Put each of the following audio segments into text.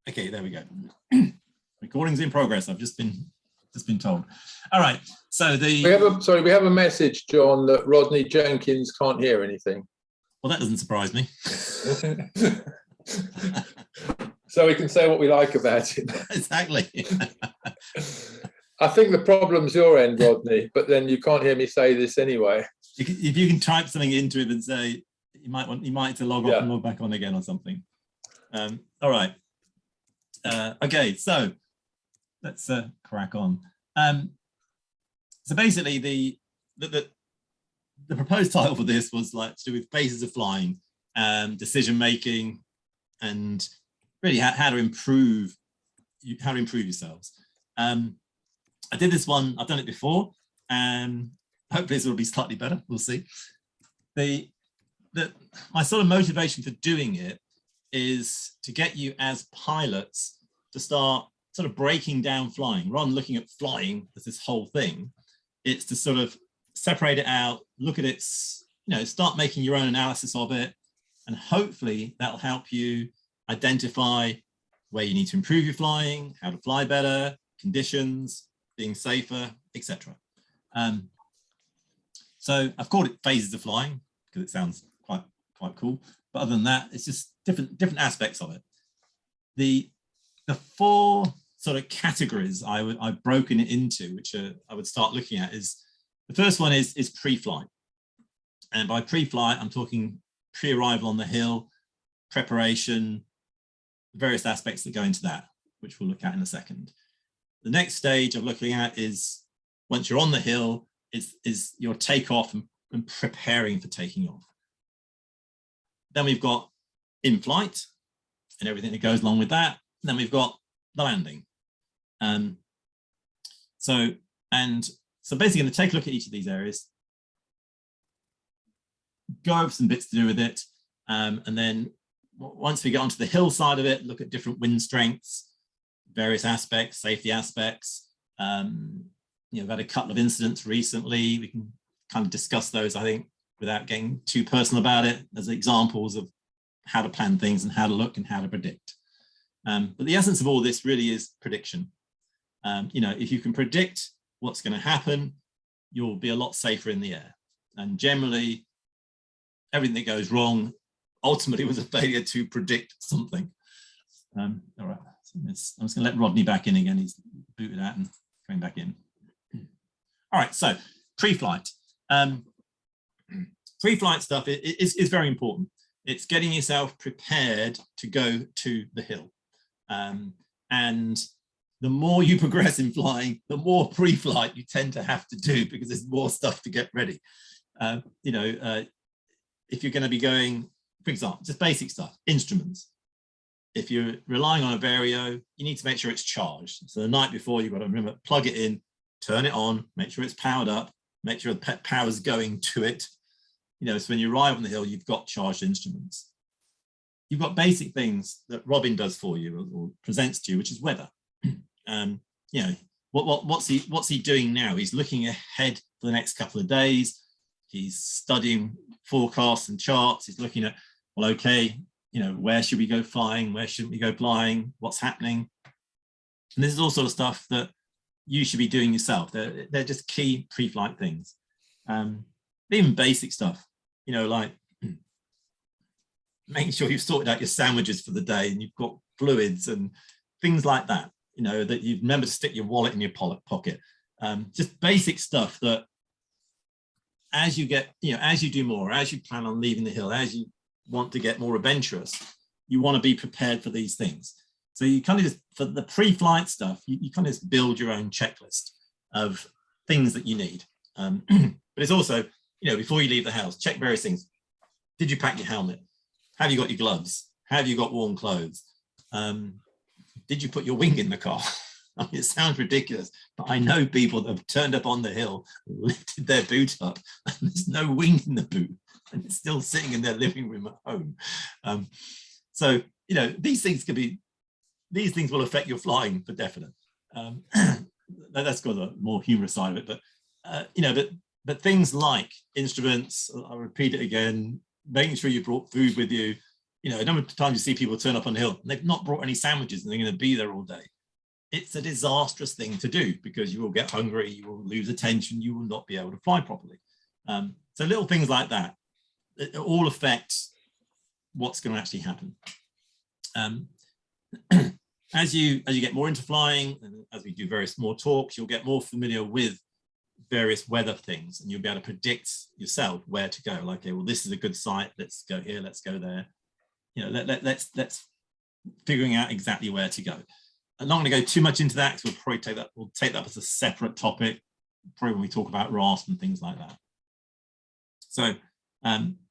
Okay, there we go. Recording's in progress. I've just been told. All right. So we have a message, John, that Rodney Jenkins can't hear anything. Well, that doesn't surprise me. So we can say what we like about it. Exactly. I think the problem's your end, Rodney, but then you can't hear me say this anyway. If you can type something into it and say you might to log off and log back on again or something. All right. Okay, so let's crack on. So basically, the proposed title for this was like to do with phases of flying, decision making, and really how to improve yourselves. I did this one. I've done it before, and hopefully this will be slightly better. We'll see. My sort of motivation for doing it is to get you as pilots to start sort of breaking down flying, rather than looking at flying as this whole thing. It's to sort of separate it out, look at it, start making your own analysis of it, and hopefully that'll help you identify where you need to improve your flying, how to fly better, conditions, being safer, etc. So I've called it phases of flying because it sounds quite cool. But other than that, it's just different aspects of it. The four sort of categories I've broken it into, which I would start looking at, is the first one is pre-flight. And by pre-flight, I'm talking pre-arrival on the hill, preparation, various aspects that go into that, which we'll look at in a second. The next stage of looking at is once you're on the hill, is your takeoff and preparing for taking off. Then we've got in-flight and everything that goes along with that. And then we've got the landing. So basically going to take a look at each of these areas, go over some bits to do with it. And then once we get onto the hill side of it, look at different wind strengths, various aspects, safety aspects. We've had a couple of incidents recently. We can kind of discuss those, I think, without getting too personal about it, as examples of how to plan things and how to look and how to predict. But the essence of all this really is prediction. If you can predict what's going to happen, you'll be a lot safer in the air. And generally, everything that goes wrong ultimately was a failure to predict something. All right, so I'm just going to let Rodney back in again. He's booted out and coming back in. All right, so pre-flight. Pre-flight stuff is very important. It's getting yourself prepared to go to the hill. And the more you progress in flying, the more pre-flight you tend to have to do because there's more stuff to get ready. If you're going to be going, for example, just basic stuff, instruments. If you're relying on a Vario, you need to make sure it's charged. So the night before, you've got to remember, plug it in, turn it on, make sure it's powered up, make sure the power's going to it. So when you arrive on the hill, you've got charged instruments. You've got basic things that Robin does for you or presents to you, which is weather. What's he doing now? He's looking ahead for the next couple of days. He's studying forecasts and charts. He's looking at, well, okay, where should we go flying? Where shouldn't we go flying? What's happening? And this is all sort of stuff that you should be doing yourself. They're just key pre-flight things. Even basic stuff, like making sure you've sorted out your sandwiches for the day and you've got fluids and things like that, that you remember to stick your wallet in your pocket. Just basic stuff that as you get, as you do more, as you plan on leaving the hill, as you want to get more adventurous, you want to be prepared for these things. So you kind of just, for the pre-flight stuff, you kind of just build your own checklist of things that you need. But it's also, before you leave the house, check various things. Did you pack your helmet? Have you got your gloves? Have you got warm clothes? Did you put your wing in the car? I mean, it sounds ridiculous, but I know people that have turned up on the hill, lifted their boot up, and there's no wing in the boot, and it's still sitting in their living room at home. So, these things will affect your flying for definite. That's got a more humorous side of it, but but things like instruments, I'll repeat it again, making sure you brought food with you, you know, a number of times you see people turn up on the hill and they've not brought any sandwiches and they're going to be there all day. It's a disastrous thing to do because you will get hungry, you will lose attention, you will not be able to fly properly. So little things like that, it all affects what's going to actually happen. As you get more into flying, and as we do various more talks, you'll get more familiar with various weather things, and you'll be able to predict yourself where to go. Like, okay, well, this is a good site. Let's go here. Let's go there. You know, let's figuring out exactly where to go. I'm not going to go too much into that because we'll probably take that. We'll take that as a separate topic, probably when we talk about RASP and things like that. So,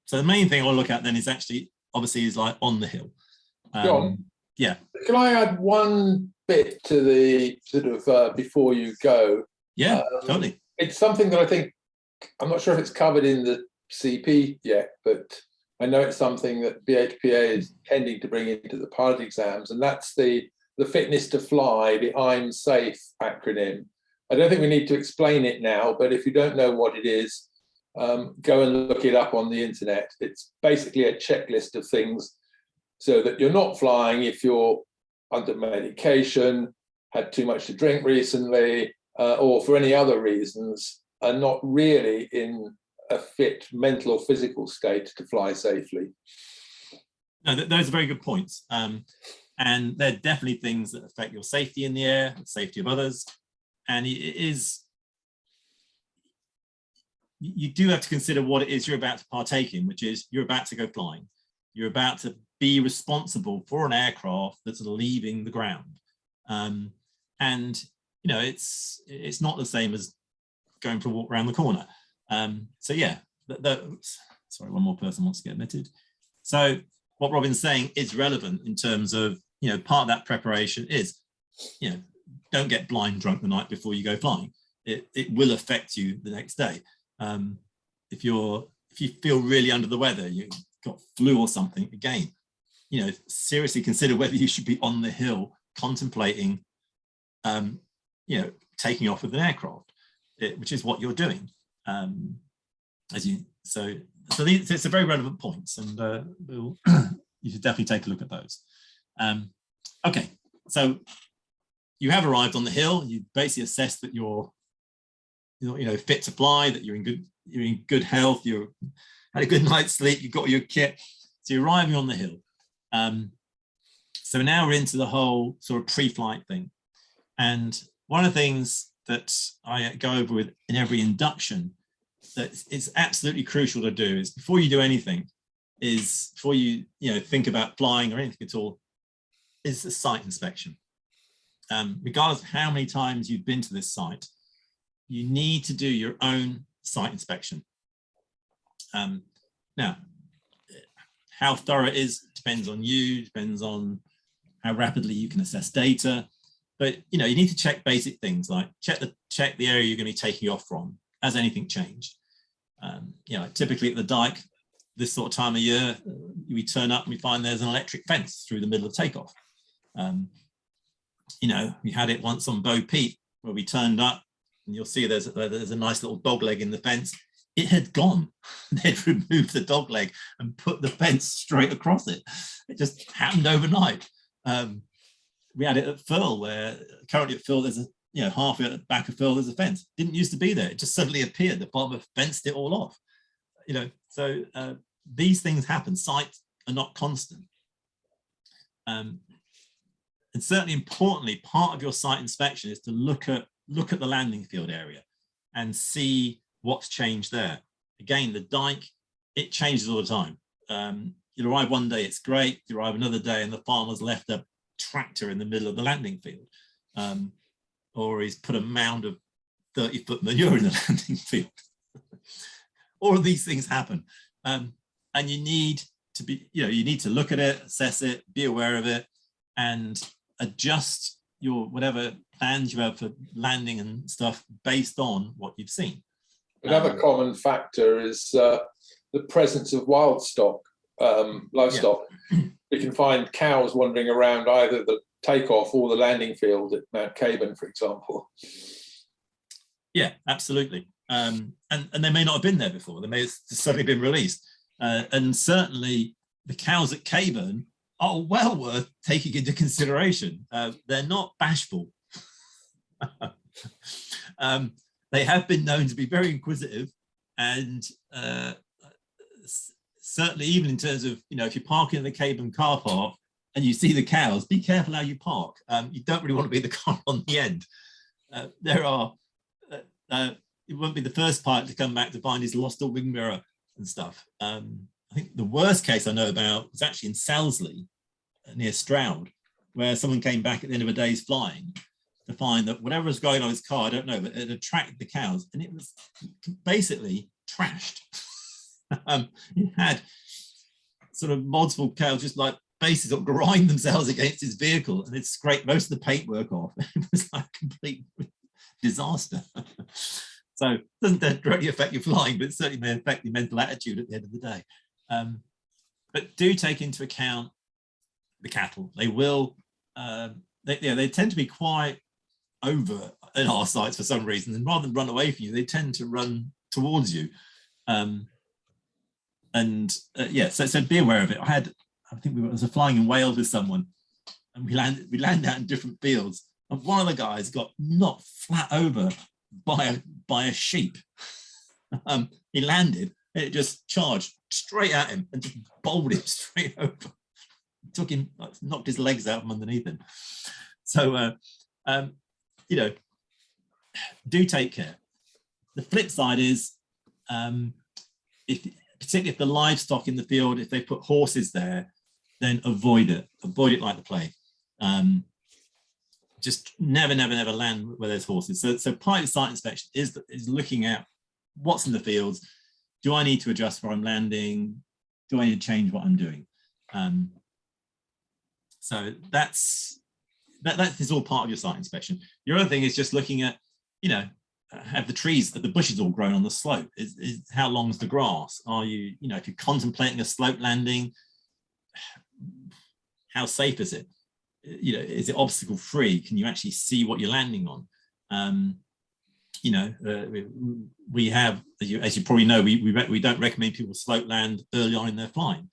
so the main thing I'll look at then is actually, obviously, is like on the hill. John, yeah. Can I add one bit to the sort of before you go? Yeah, totally. It's something that I think, I'm not sure if it's covered in the CP yet, but I know it's something that BHPA is tending to bring into the pilot exams, and that's the fitness to fly, the I'm safe acronym. I don't think we need to explain it now, but if you don't know what it is, go and look it up on the internet. It's basically a checklist of things so that you're not flying if you're under medication, had too much to drink recently, or for any other reasons, are not really in a fit mental or physical state to fly safely. No, those are very good points. And they're definitely things that affect your safety in the air, the safety of others. And it is, you do have to consider what it is you're about to partake in, which is you're about to go flying. You're about to be responsible for an aircraft that's leaving the ground. And, you know, it's not the same as going for a walk around the corner. So yeah, sorry, one more person wants to get admitted. So what Robin's saying is relevant in terms of, you know, part of that preparation is, you know, don't get blind drunk the night before you go flying. It will affect you the next day. If you feel really under the weather, you've got flu or something, again, you know, seriously consider whether you should be on the hill contemplating, you know, taking off with an aircraft, which is what you're doing. So it's a very relevant points, and you should definitely take a look at those. Okay, so you have arrived on the hill. You basically assessed that you're fit to fly, that you're in good health, you had a good night's sleep, you've got your kit, so you're arriving on the hill. So now we're into the whole sort of pre-flight thing, and one of the things that I go over with in every induction that is absolutely crucial to do is before you do anything, is before you think about flying or anything at all, is a site inspection. Regardless of how many times you've been to this site, you need to do your own site inspection. Now, how thorough it is depends on you, depends on how rapidly you can assess data. But you need to check basic things like check the area you're going to be taking off from. Has anything changed? Typically at the dike, this sort of time of year, we turn up and we find there's an electric fence through the middle of takeoff. We had it once on Bo Peep where we turned up, and you'll see there's a nice little dog leg in the fence. It had gone. They'd removed the dog leg and put the fence straight across it. It just happened overnight. We had it at Firle, where currently at Firle there's half at the back of Firle there's a fence. Didn't used to be there. It just suddenly appeared. The farmer fenced it all off. So these things happen. Sites are not constant. And certainly importantly, part of your site inspection is to look at the landing field area and see what's changed there. Again, the dike, it changes all the time. You arrive one day, it's great. You arrive another day and the farmer's left a tractor in the middle of the landing field. Or he's put a mound of 30-foot manure in the landing field. All of these things happen. And you need to be, you need to look at it, assess it, be aware of it, and adjust your whatever plans you have for landing and stuff based on what you've seen. Another common factor is the presence of wild stock, livestock. Yeah. You can find cows wandering around either the takeoff or the landing field at Mount Caban, for example. Yeah, absolutely. And they may not have been there before. They may have suddenly been released. And certainly the cows at Caburn are well worth taking into consideration. They're not bashful. They have been known to be very inquisitive, and certainly even in terms of, if you're parking in the Caburn car park and you see the cows, be careful how you park. You don't really want to be the car on the end. It won't be the first pilot to come back to find his lost a wing mirror and stuff. I think the worst case I know about was actually in Selsley near Stroud, where someone came back at the end of a day's flying to find that whatever was going on in his car, I don't know, but it attracted the cows and it was basically trashed. He had sort of multiple cows just like basically sort of grind themselves against his vehicle, and it scraped most of the paintwork off. It was like a complete disaster. So it doesn't directly affect your flying, but it certainly may affect your mental attitude at the end of the day. But do take into account the cattle. They will, they tend to be quite over in our sites for some reason, and rather than run away from you, they tend to run towards you. So be aware of it. I think we was flying in Wales with someone, and we landed out in different fields, and one of the guys got knocked flat over by a sheep. He landed, and it just charged straight at him and just bowled him straight over. Took him, knocked his legs out from underneath him. So, do take care. The flip side is, particularly if the livestock in the field, if they put horses there, then avoid it like the plague. Just never land where there's horses. So part of the site inspection is looking at what's in the fields. Do I need to adjust where I'm landing? Do I need to change what I'm doing? So that is all part of your site inspection. Your other thing is just looking at, have the trees, the bushes all grown on the slope? Is how long is the grass? Are you, if you're contemplating a slope landing, how safe is it? Is it obstacle free? Can you actually see what you're landing on? We have, as you probably know, we don't recommend people slope land early on in their flying,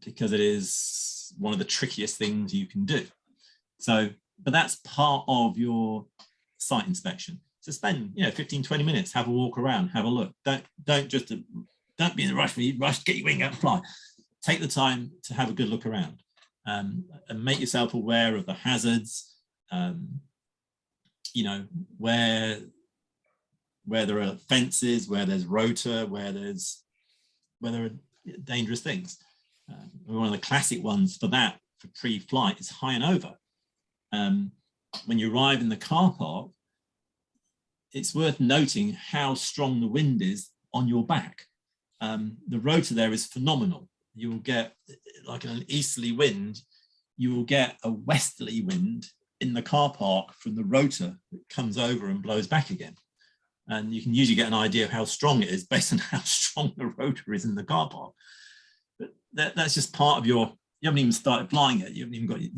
because it is one of the trickiest things you can do. So, but that's part of your site inspection. So spend 15-20 minutes, have a walk around, have a look. Don't be in a rush. When you rush, get your wing out and fly. Take the time to have a good look around, and make yourself aware of the hazards. Where there are fences, where there's rotor, where there are dangerous things. One of the classic ones for pre-flight is high and over. When you arrive in the car park, it's worth noting how strong the wind is on your back. The rotor there is phenomenal. You will get, like an easterly wind, you will get a westerly wind in the car park from the rotor that comes over and blows back again. And you can usually get an idea of how strong it is based on how strong the rotor is in the car park. But that's just part of you haven't even started flying it. You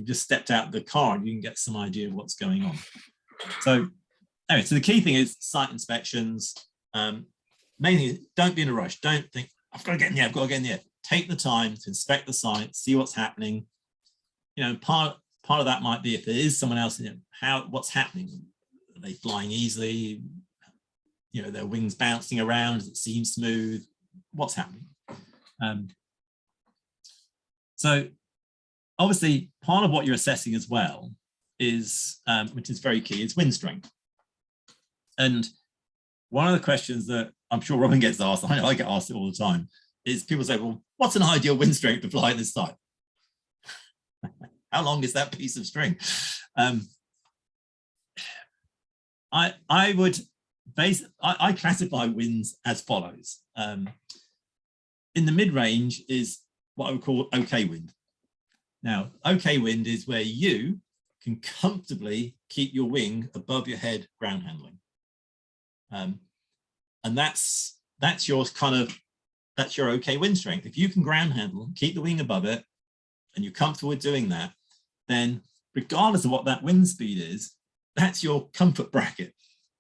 just stepped out of the car and you can get some idea of what's going on. So anyway, so the key thing is site inspections. Mainly, don't be in a rush. Don't think, I've got to get in there, I've got to get in there. Take the time to inspect the site, see what's happening. Part of that might be if there is someone else in it, what's happening. Are they flying easily? Their wings bouncing around, does it seem smooth? What's happening? So obviously part of what you're assessing as well is, which is very key, is wind strength. And one of the questions that I'm sure Robin gets asked, I know I get asked it all the time, is people say, well, what's an ideal wind strength to fly this site? How long is that piece of string? I classify winds as follows. In the mid-range is what I would call okay wind. Now, okay wind is where you can comfortably keep your wing above your head ground handling. And that's your okay wind strength. If you can ground handle, keep the wing above it, and you're comfortable with doing that, then regardless of what that wind speed is, that's your comfort bracket.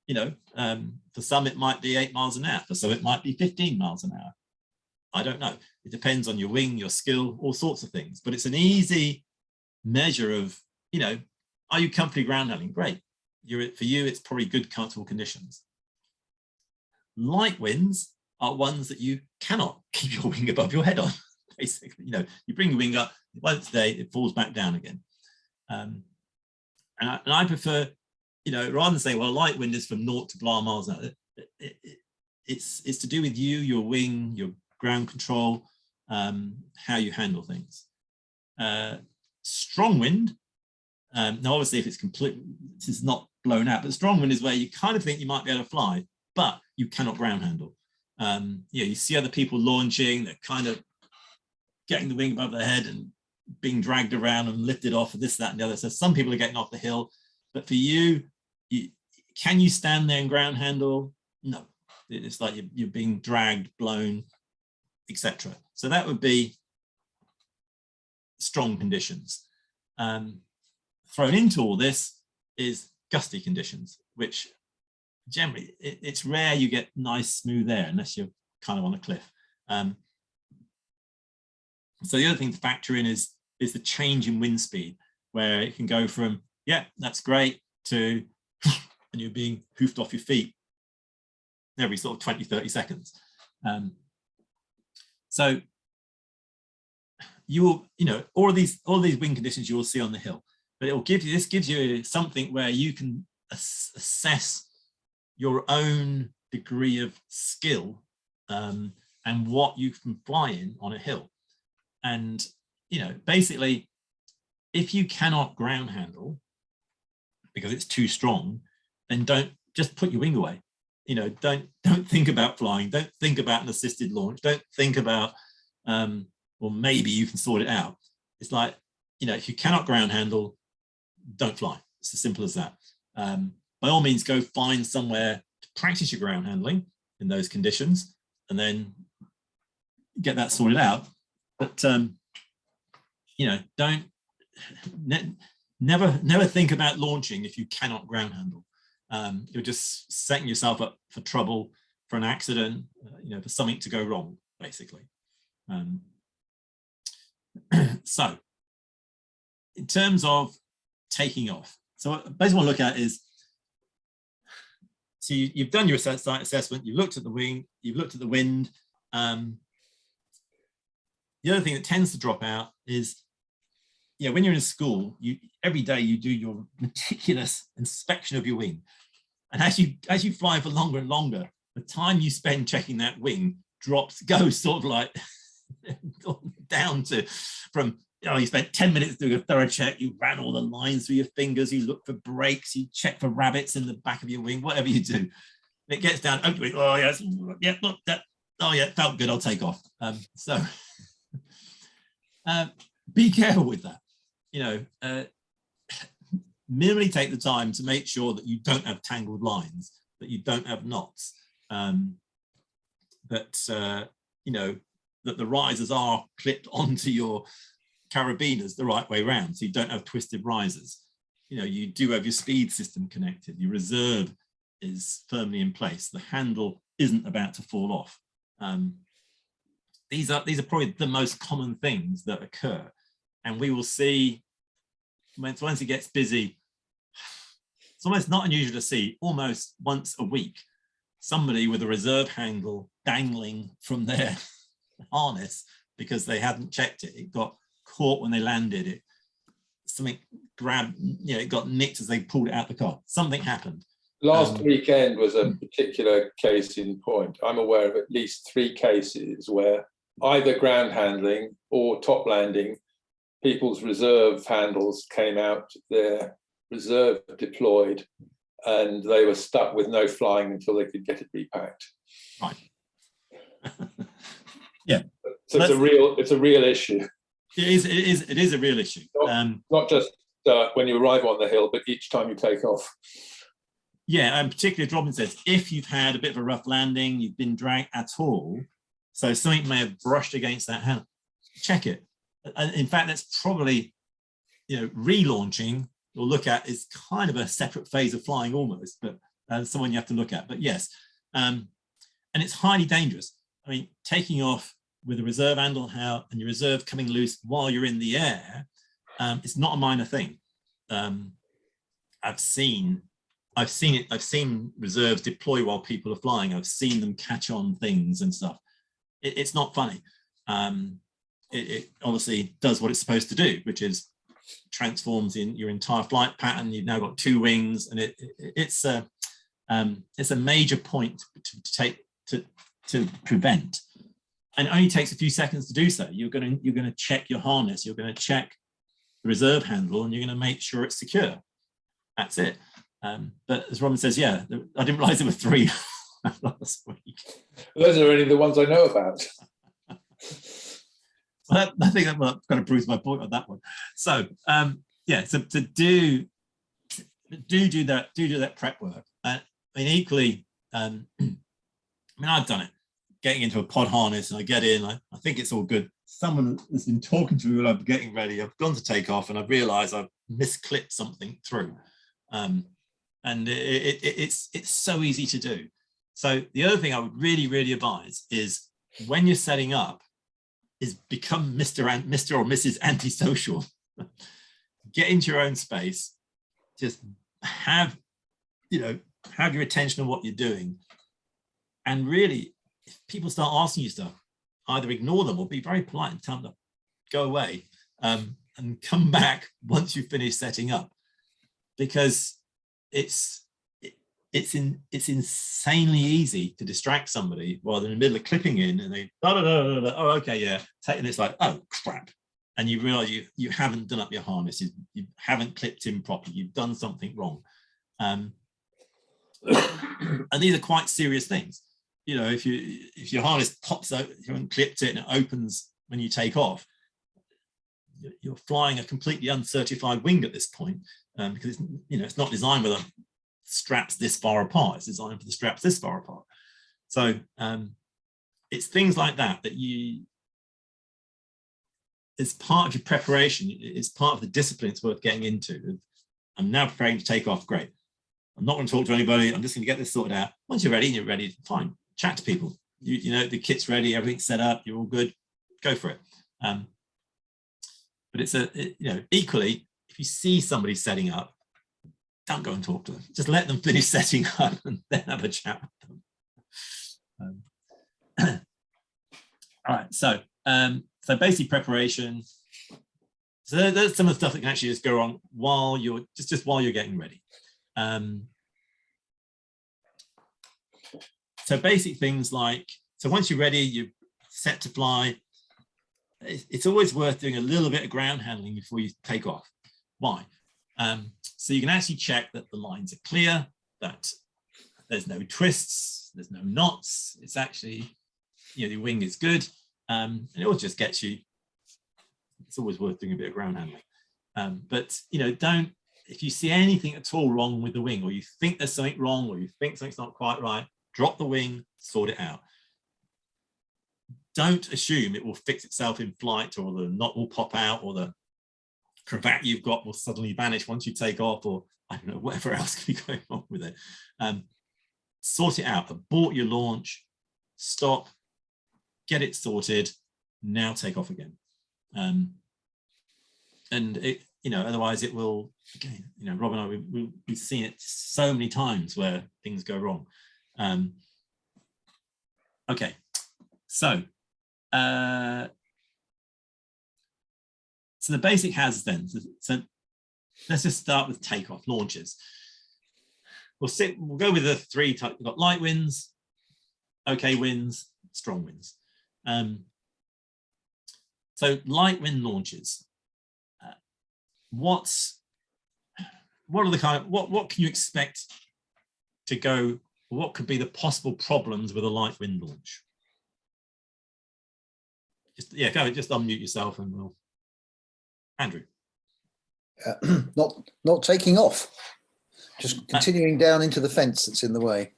For some it might be 8 miles an hour, for some it might be 15 miles an hour. I don't know. It depends on your wing, your skill, all sorts of things. But it's an easy measure of, you know, are you comfortably ground handling? Great. For you, it's probably good, comfortable conditions. Light winds are ones that you cannot keep your wing above your head on. Basically, you know, you bring your wing up, once a day, it falls back down again. And I prefer, you know, rather than saying, well, light wind is from 0 to blah miles an hour, it's to do with you, your wing, your ground control, how you handle things. Strong wind, now obviously if it's not blown out, but strong wind is where you kind of think you might be able to fly, but you cannot ground handle. You know, you see other people launching, they're kind of getting the wing above their head and being dragged around and lifted off, and this, that, and the other. So some people are getting off the hill, but for you, can you stand there and ground handle? No, it's like you're being dragged, blown, etc. So that would be strong conditions. Thrown into all this is gusty conditions, which generally it's rare you get nice smooth air unless you're kind of on a cliff. So the other thing to factor in is the change in wind speed, where it can go from, yeah, that's great, to and you're being hoofed off your feet every sort of 20, 30 seconds. So you will, you know, all of these wind conditions you will see on the hill, but it will give you, this gives you something where you can assess your own degree of skill and what you can fly in on a hill. And, you know, basically, if you cannot ground handle because it's too strong, then don't just put your wing away. You know, don't think about flying. Don't think about an assisted launch. Don't think about, well, maybe you can sort it out. It's like, you know, if you cannot ground handle, don't fly. It's as simple as that. By all means, go find somewhere to practice your ground handling in those conditions, and then get that sorted out. But you know, never think about launching if you cannot ground handle. You're just setting yourself up for trouble, for an accident, you know, for something to go wrong, basically. So, in terms of taking off, so basically what I look at is, so you've done your site assessment, you've looked at the wing, you've looked at the wind. The other thing that tends to drop out is, you know, when you're in school, every day you do your meticulous inspection of your wing. And as you fly for longer and longer, the time you spend checking that wing goes sort of like down to, from, you know, you spent 10 minutes doing a thorough check, you ran all the lines through your fingers, you look for breaks, you check for rabbits in the back of your wing, whatever you do. It gets down, oh yes, yeah, look, that, oh yeah, it felt good, I'll take off. Be careful with that. You know, minimally take the time to make sure that you don't have tangled lines, that you don't have knots, that you know, that the risers are clipped onto your carabiners the right way around, so you don't have twisted risers. You know, you do have your speed system connected, your reserve is firmly in place, the handle isn't about to fall off. These are probably the most common things that occur, and we will see once it gets busy. It's almost not unusual to see almost once a week somebody with a reserve handle dangling from their harness because they hadn't checked it. It got caught when they landed. Something grabbed, you know, it got nicked as they pulled it out the car. Something happened. Last weekend was a particular case in point. I'm aware of at least 3 cases where either ground handling or top landing, people's reserve handles came out, their reserve deployed, and they were stuck with no flying until they could get it repacked. Right. Yeah. So it's a real issue. It is a real issue. Not just when you arrive on the hill, but each time you take off. Yeah, and particularly as Robin says, if you've had a bit of a rough landing, you've been dragged at all, so something may have brushed against that handle, check it. In fact, that's probably, you know, relaunching you'll look at is kind of a separate phase of flying almost, but someone you have to look at. But yes, and it's highly dangerous. I mean, taking off with a reserve handle how and your reserve coming loose while you're in the air, it's not a minor thing. I've seen it. I've seen reserves deploy while people are flying. I've seen them catch on things and stuff. It's not funny. It obviously does what it's supposed to do, which is transforms in your entire flight pattern. You've now got two wings, and it's a major point to prevent. And it only takes a few seconds to do so. You're going to check your harness. You're going to check the reserve handle, and you're going to make sure it's secure. That's it. But as Robin says, yeah, I didn't realize there were 3 last week. Those are only the ones I know about. Well, I think I've got to prove my point on that one. So yeah, so to do that prep work. I mean, equally, I mean, I've done it. Getting into a pod harness, and I get in. I think it's all good. Someone has been talking to me when I'm getting ready. I've gone to take off, and I've realised I've misclipped something through. And it's so easy to do. So the other thing I would really advise is when you're setting up, is become Mr. or Mrs. Antisocial. Get into your own space. Just have your attention on what you're doing. And really, if people start asking you stuff, either ignore them or be very polite and tell them to go away, and come back once you've finished setting up, because it's insanely easy to distract somebody while they're in the middle of clipping in, and they oh okay, yeah, and it's like, oh crap, and you realize you haven't done up your harness, you haven't clipped in properly, you've done something wrong. And these are quite serious things. You know, if your harness pops out, if you haven't clipped it and it opens when you take off, you're flying a completely uncertified wing at this point, because it's not designed with a straps this far apart. It's designed for the straps this far apart. So it's things like that you, as part of your preparation, it's part of the discipline it's worth getting into. I'm now preparing to take off. Great. I'm not going to talk to anybody. I'm just going to get this sorted out. Once you're ready, fine. Chat to people. You know, the kit's ready, everything's set up, you're all good. Go for it. But it's equally, if you see somebody setting up, don't go and talk to them. Just let them finish setting up and then have a chat with them. All right, so basic preparation. So there's some of the stuff that can actually just go on while you're while you're getting ready. So basic things like, so once you're ready, you're set to fly. It's always worth doing a little bit of ground handling before you take off. Why? So you can actually check that the lines are clear, that there's no twists, there's no knots. It's actually, the wing is good. And it all just gets you, it's always worth doing a bit of ground handling. But, if you see anything at all wrong with the wing, or you think there's something wrong, or you think something's not quite right, drop the wing, sort it out. Don't assume it will fix itself in flight, or the knot will pop out, or the cravat you've got will suddenly vanish once you take off, or I don't know, whatever else can be going on with it. Sort it out, abort your launch, stop, get it sorted, now take off again. And it, otherwise it will, again, Rob and I, we've seen it so many times where things go wrong. Okay, so the basic hazards then. So let's just start with takeoff launches. We'll go with the 3 types. We've got light winds, okay winds, strong winds. So light wind launches. What are the kind of, what can you expect to go? What could be the possible problems with a light wind launch? Just unmute yourself and we'll. Andrew. Not taking off, just continuing down into the fence that's in the way.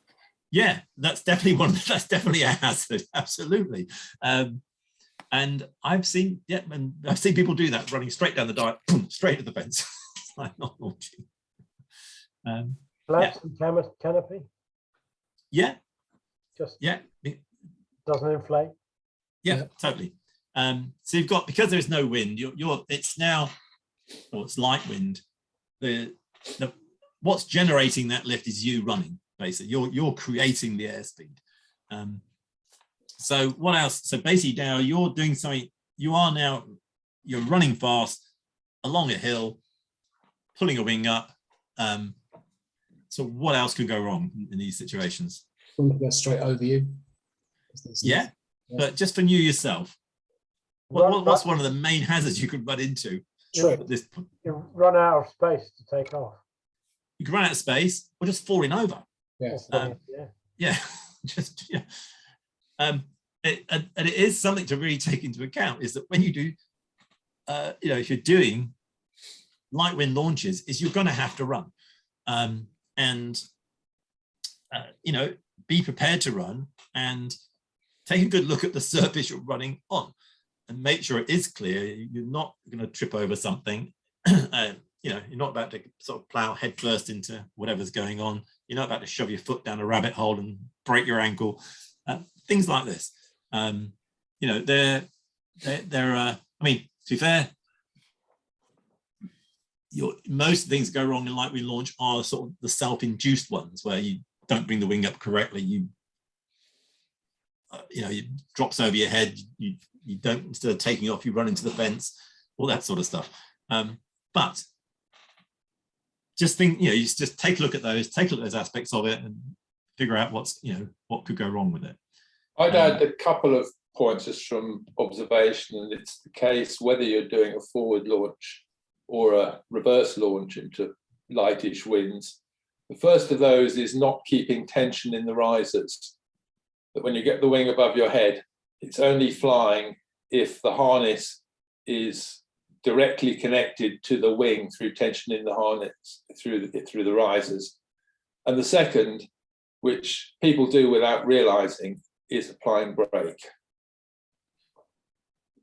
Yeah, that's definitely that's definitely a hazard. Absolutely. And I've seen people do that, running straight down the dive, boom, straight to the fence. It's like not launching. Flaps and canopy. Yeah. Just yeah. doesn't inflate. Yeah, Yeah. totally. So you've got, because there's no wind, it's now, or it's light wind. The what's generating that lift is you running, basically. You're creating the airspeed. So what else? So basically now you're doing something. You're running fast along a hill, pulling a wing up. So what else could go wrong in these situations? Something goes straight over you. Yeah, Yeah. but just from you yourself, what's one of the main hazards you could run into Trip. at this point? You run out of space to take off. You can run out of space or just falling over. Yes. Yeah. Yeah, just yeah. And it is something to really take into account, is that when you do, if you're doing light wind launches, is you're going to have to run, be prepared to run and take a good look at the surface you're running on and make sure it is clear. You're not going to trip over something. You're not about to sort of plow headfirst into whatever's going on. You're not about to shove your foot down a rabbit hole and break your ankle. Things like this. I mean, to be fair, most things that go wrong in light wind launch are sort of the self-induced ones where you don't bring the wing up correctly. It drops over your head. You don't, instead of taking off, you run into the fence, all that sort of stuff. But just think, you just take a look at those aspects of it and figure out what could go wrong with it. I'd add a couple of points just from observation, and it's the case whether you're doing a forward launch or a reverse launch into lightish winds. The first of those is not keeping tension in the risers. That when you get the wing above your head, it's only flying if the harness is directly connected to the wing through tension in the harness through the risers. And the second, which people do without realizing, is applying brake.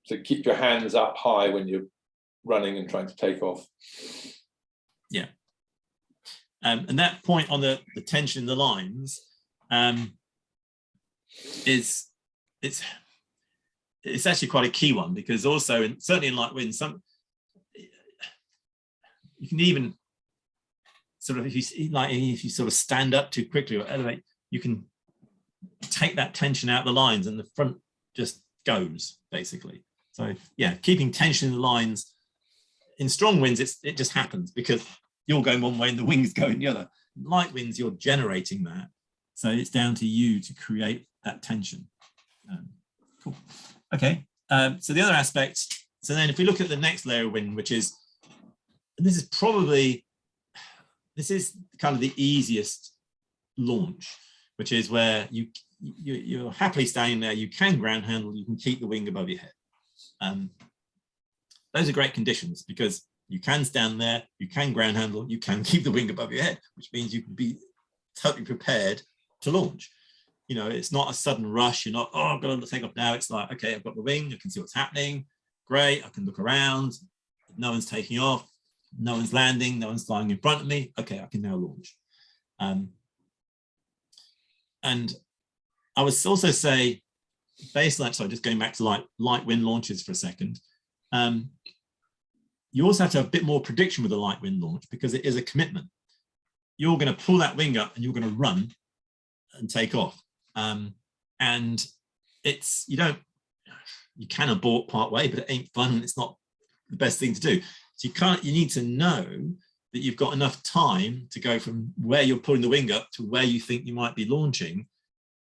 So keep your hands up high when you're running and trying to take off. Yeah. And that point on the tension in the lines it's actually quite a key one, because also, certainly in light wind, you can even sort of, if you sort of stand up too quickly or elevate, you can take that tension out of the lines and the front just goes, basically. So yeah, keeping tension in the lines in strong winds, it just happens because you're going one way and the wing's going the other. In light winds, you're generating that, so it's down to you to create that tension. Cool. Okay. So the other aspect. So then, if we look at the next layer of wind, which is, and this is kind of the easiest launch, which is where you're happily standing there, you can ground handle, you can keep the wing above your head. Those are great conditions because you can stand there, you can ground handle, you can keep the wing above your head, which means you can be totally prepared to launch. It's not a sudden rush. You're not, oh, I've got to take off now. It's like, okay, I've got the wing, I can see what's happening. Great, I can look around. No one's taking off, no one's landing, no one's flying in front of me. Okay, I can now launch. And I would also say, baseline, sorry, just going back to light wind launches for a second. You also have to have a bit more prediction with a light wind launch because it is a commitment. You're going to pull that wing up and you're going to run and take off. And you can abort part way, but it ain't fun. It's not the best thing to do. So you need to know that you've got enough time to go from where you're pulling the wing up to where you think you might be launching.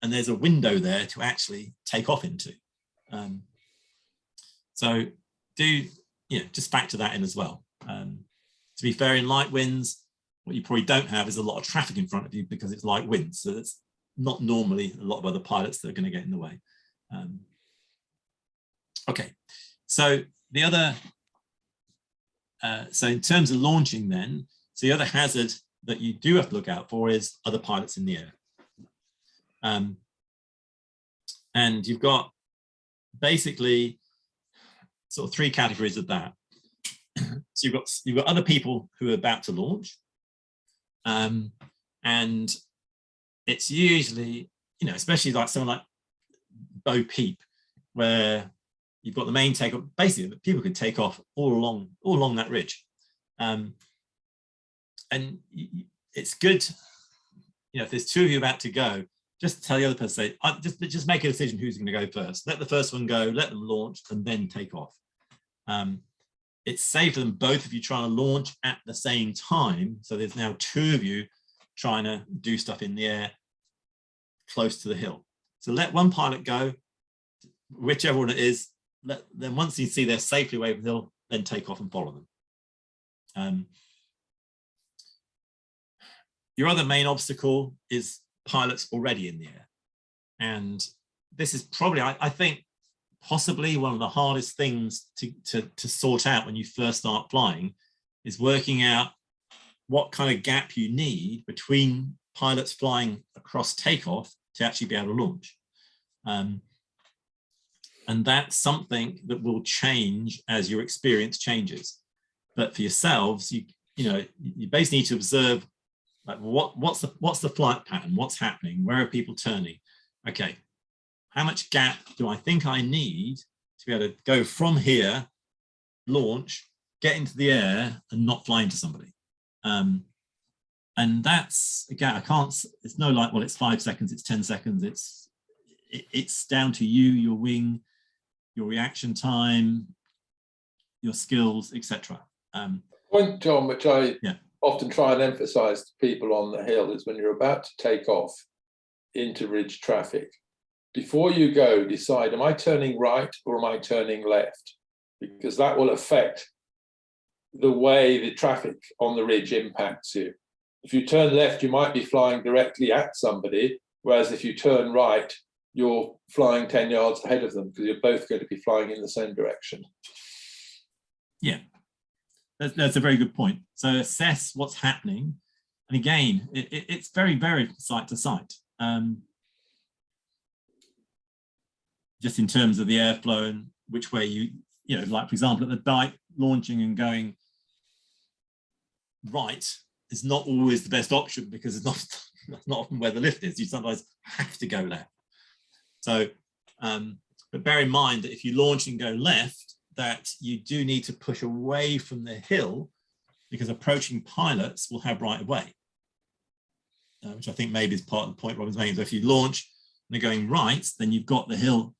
And there's a window there to actually take off into. So just factor that in as well. To be fair, in light winds, what you probably don't have is a lot of traffic in front of you because it's light winds. So that's not normally a lot of other pilots that are going to get in the way. Okay, so the other, so in terms of launching then, so the other hazard that you do have to look out for is other pilots in the air. And you've got basically sort of three categories of that. So you've got other people who are about to launch, and it's usually, especially like someone like Bo Peep, where you've got the main takeoff. Basically, people could take off all along that ridge, and it's good. You know, if there's two of you about to go, just tell the other person, say, just make a decision who's going to go first. Let the first one go, let them launch, and then take off. It's safer than both of you trying to launch at the same time. So there's now two of you trying to do stuff in the air close to the hill. So let one pilot go, whichever one it is. Then once you see they're safely away from the hill, then take off and follow them. Your other main obstacle is pilots already in the air. And this is probably, I think, possibly one of the hardest things to sort out when you first start flying, is working out what kind of gap you need between pilots flying across takeoff to actually be able to launch. And that's something that will change as your experience changes. But for yourselves, you basically need to observe, like, what's the flight pattern, what's happening, where are people turning? Okay, how much gap do I think I need to be able to go from here, launch, get into the air, and not fly into somebody? And that's, again, it's no like, well, it's 5 seconds, it's 10 seconds, it's down to you, your wing, your reaction time, your skills, etc. Point, John, which I often try and emphasize to people on the hill, is when you're about to take off into ridge traffic, before you go, decide, am I turning right or am I turning left? Because that will affect the way the traffic on the ridge impacts you. If you turn left, you might be flying directly at somebody, whereas if you turn right, you're flying 10 yards ahead of them, because you're both going to be flying in the same direction. Yeah, that's a very good point. So assess what's happening. And again, it's very, very site to site. Just in terms of the airflow and which way you know, like for example, at the dike, launching and going right is not always the best option, because it's not often where the lift is. You sometimes have to go left. So, but bear in mind that if you launch and go left, that you do need to push away from the hill, because approaching pilots will have right of way, which I think maybe is part of the point Robin's making. So if you launch and they're going right, then you've got the hill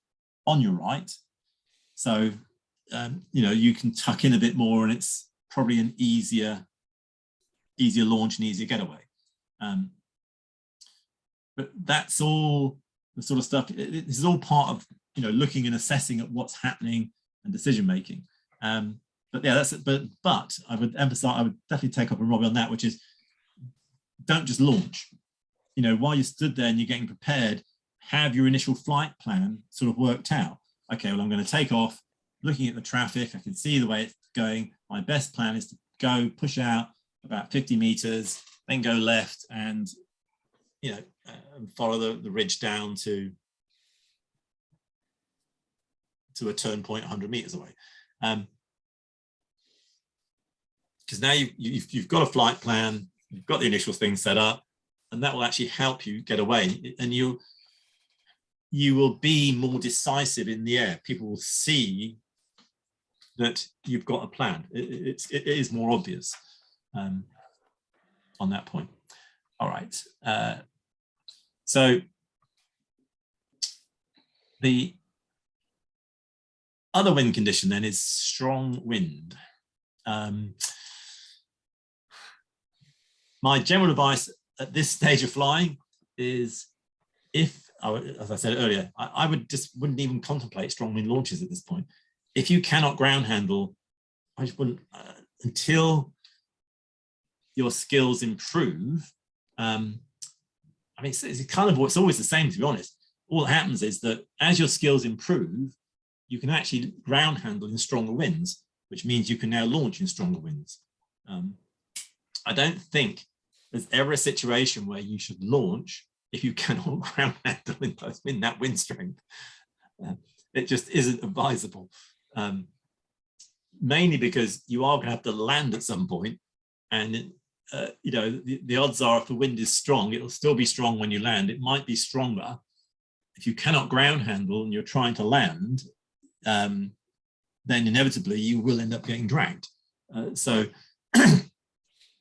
on your right. So, you know, you can tuck in a bit more, and it's probably an easier launch and easier getaway. But that's all the sort of stuff. This is all part of, you know, looking and assessing at what's happening and decision making. But yeah, that's it. But I would emphasize, I would definitely take up on Robbie on that, which is, don't just launch. You know, while you stood there and you're getting prepared, have your initial flight plan sort of worked out. Okay, well, I'm going to take off, looking at the traffic, I can see the way it's going. My best plan is to go push out about 50 meters, then go left, and, you know, follow the ridge down to a turn point 100 meters away. Because now you've got a flight plan, you've got the initial thing set up, and that will actually help you get away. And you will be more decisive in the air. People will see that you've got a plan. It is more obvious on that point. All right. So the other wind condition then is strong wind. My general advice at this stage of flying is, as I said earlier, I wouldn't even contemplate strong wind launches at this point. If you cannot ground handle, I just wouldn't, until your skills improve. I mean, it's kind of, it's always the same, to be honest. All that happens is that as your skills improve, you can actually ground handle in stronger winds, which means you can now launch in stronger winds. I don't think there's ever a situation where you should launch if you cannot ground handle in that wind strength. It just isn't advisable. Mainly because you are going to have to land at some point, and you know, the odds are if the wind is strong, it'll still be strong when you land. It might be stronger if you cannot ground handle and you're trying to land, then inevitably you will end up getting dragged. So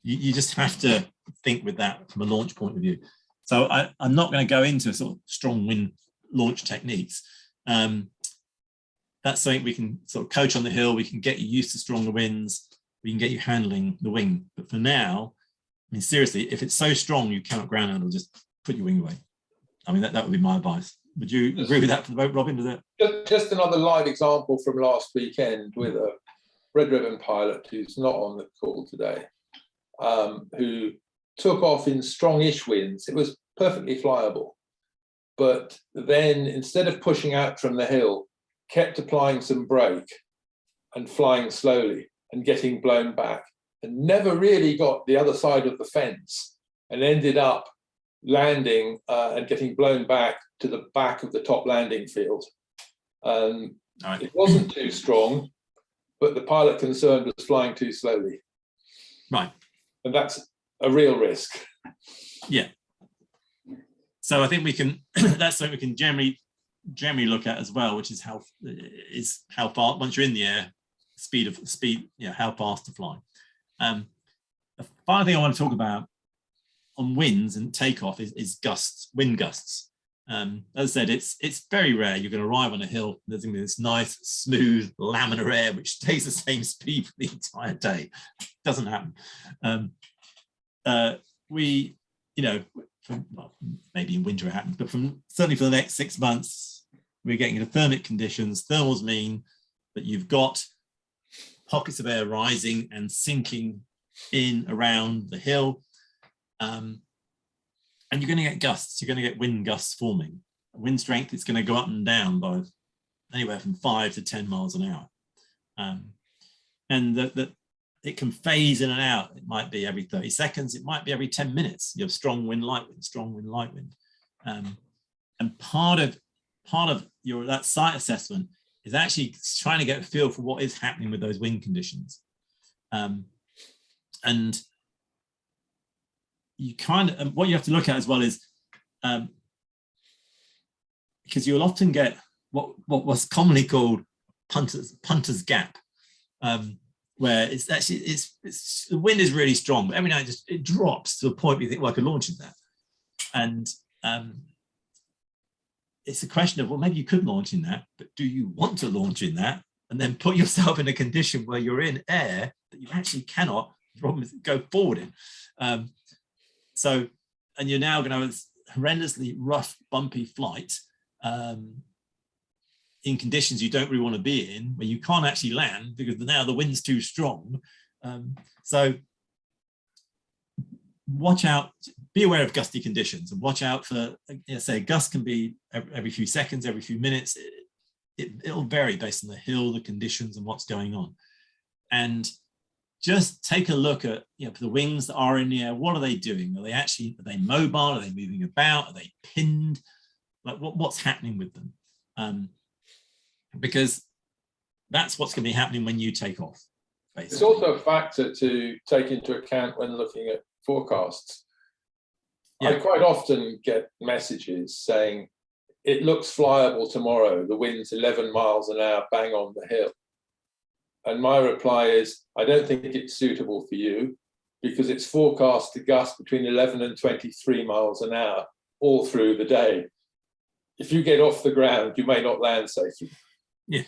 you just have to think with that from a launch point of view. So I'm not going to go into sort of strong wind launch techniques. That's something we can sort of coach on the hill. We can get you used to stronger winds. We can get you handling the wing. But for now, I mean, seriously, if it's so strong you cannot ground handle, just put your wing away. I mean, that would be my advice. Would you agree with that for the boat, Robin? Does that? Just another live example from last weekend with a Red Ribbon pilot who's not on the call today, who took off in strongish winds. It was perfectly flyable. But then instead of pushing out from the hill, kept applying some brake and flying slowly and getting blown back, and never really got the other side of the fence, and ended up landing and getting blown back to the back of the top landing field. Right. It wasn't too strong, but the pilot concerned was flying too slowly. Right. And that's a real risk. Yeah. So I think we can, that's something we can generally look at as well, which is how far, once you're in the air, speed, how fast to fly. The final thing I want to talk about on winds and takeoff is gusts, wind gusts. As I said, it's very rare you're going to arrive on a hill, there's going to be this nice, smooth, laminar air which stays the same speed for the entire day. Doesn't happen. Well, maybe in winter it happens, but certainly for the next 6 months, we're getting into thermic conditions. Thermals mean that you've got pockets of air rising and sinking in around the hill. And you're going to get gusts. You're going to get wind gusts forming. Wind strength is going to go up and down by anywhere from 5 to 10 miles an hour. And it can phase in and out. It might be every 30 seconds. It might be every 10 minutes. You have strong wind, light wind, strong wind, light wind. And part of that site assessment is actually trying to get a feel for what is happening with those wind conditions. And you what you have to look at as well is, because you'll often get what was commonly called punter's gap, where it's actually the wind is really strong, but every now and then it drops to a point where you think, well, I could launch in that. And it's a question of, well, maybe you could launch in that, but do you want to launch in that and then put yourself in a condition where you're in air that you actually cannot go forward in? So, and you're now going to have a horrendously rough, bumpy flight in conditions you don't really want to be in, where you can't actually land because now the wind's too strong. So watch out, be aware of gusty conditions, and watch out for, say, a gust can be every few seconds, every few minutes. It'll vary based on the hill, the conditions, and what's going on. And just take a look at, for the wings that are in the air, what are they doing? Are they mobile? Are they moving about? Are they pinned? Like what's happening with them? Because that's what's going to be happening when you take off. Basically. It's also a factor to take into account when looking at forecasts. Yeah. I quite often get messages saying, it looks flyable tomorrow, the wind's 11 miles an hour, bang on the hill. And my reply is, I don't think it's suitable for you because it's forecast to gust between 11 and 23 miles an hour all through the day. If you get off the ground, you may not land safely. Yeah.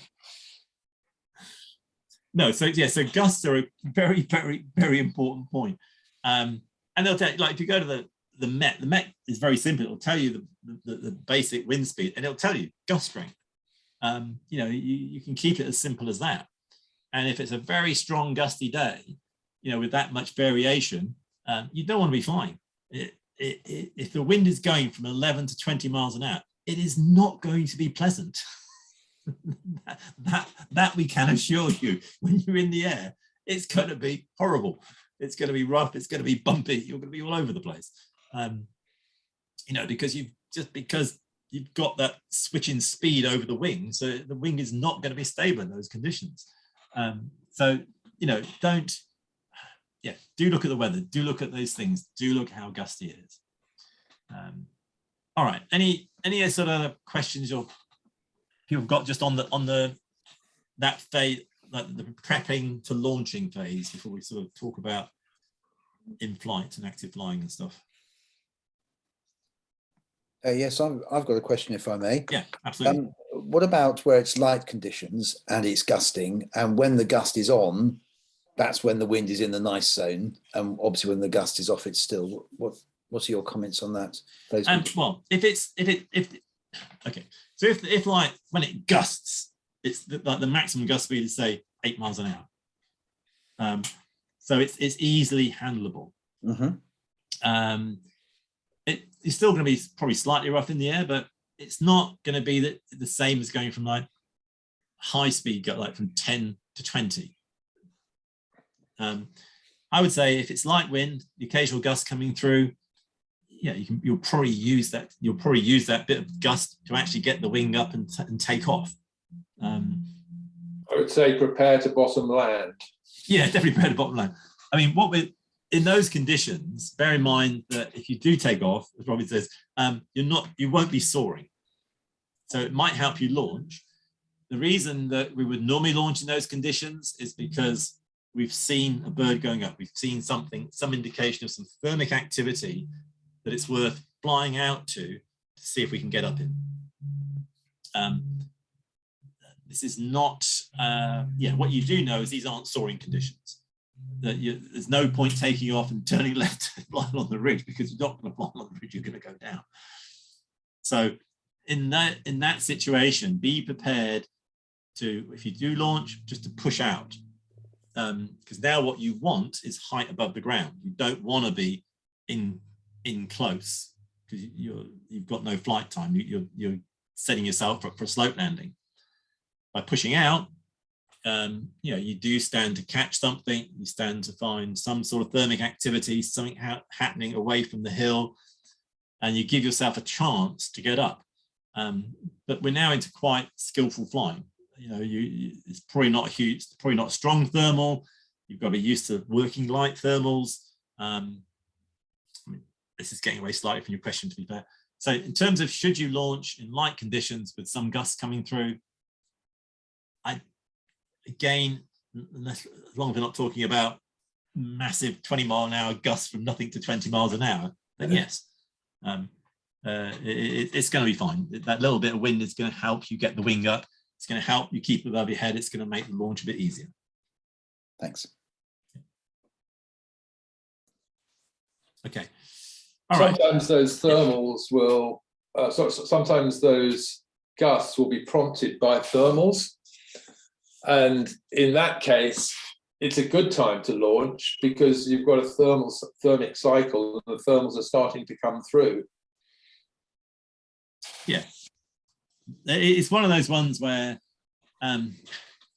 No, so gusts are a very, very, very important point. And they'll tell you, like, if you go to the Met is very simple. It'll tell you the basic wind speed, and it'll tell you gust strength. You can keep it as simple as that. And if it's a very strong gusty day, with that much variation, you don't want to be flying. If the wind is going from 11 to 20 miles an hour, it is not going to be pleasant. that we can assure you. When you're in the air, it's going to be horrible. It's going to be rough. It's going to be bumpy. You're going to be all over the place. Because you've got that switch in speed over the wing, so the wing is not going to be stable in those conditions. Do look at the weather. Do look at those things. Do look how gusty it is. All right. Any sort of questions you've got just on that phase, like the prepping to launching phase, before we sort of talk about in flight and active flying and stuff? Yes, I've got a question, if I may. Yeah, absolutely. What about where it's light conditions and it's gusting, and when the gust is on, that's when the wind is in the nice zone, and obviously when the gust is off, it's still. What's your comments on that? Well, okay, so if like when it gusts, it's like the maximum gust speed is say 8 miles an hour. So it's easily handleable. Mm-hmm. It's still going to be probably slightly rough in the air, but it's not going to be the same as going from like high speed, like from 10 to 20. I would say if it's light wind, the occasional gust coming through, yeah, you'll probably use that. You'll probably use that bit of gust to actually get the wing up and take off. I would say prepare to bottom land. Yeah, definitely prepare to bottom land. I mean, in those conditions, bear in mind that if you do take off, as Robbie says, you won't be soaring. So it might help you launch. The reason that we would normally launch in those conditions is because we've seen a bird going up. We've seen some indication of some thermic activity that it's worth flying out to see if we can get up in. This is not, what you do know is these aren't soaring conditions. There's no point taking off and turning left and flying on the ridge, because you're not going to fly on the ridge, you're going to go down. So in that situation, be prepared to, if you do launch, just to push out. Because now what you want is height above the ground. You don't want to be in close, because you've got no flight time. You're setting yourself up for a slope landing. By pushing out, you do stand to catch something. You stand to find some sort of thermic activity, something happening away from the hill, and you give yourself a chance to get up. But we're now into quite skillful flying. It's probably not huge, probably not strong thermal. You've got to be used to working light thermals. This is getting away slightly from your question, to be fair. So in terms of should you launch in light conditions with some gusts coming through, again, as long as we're not talking about massive 20-mile-an-hour gusts from nothing to 20 miles an hour, then yes, it's going to be fine. That little bit of wind is going to help you get the wing up. It's going to help you keep it above your head. It's going to make the launch a bit easier. Thanks. Okay. Sometimes those thermals will, sometimes those gusts will be prompted by thermals. And in that case, it's a good time to launch, because you've got a thermic cycle and the thermals are starting to come through. Yeah. It's one of those ones where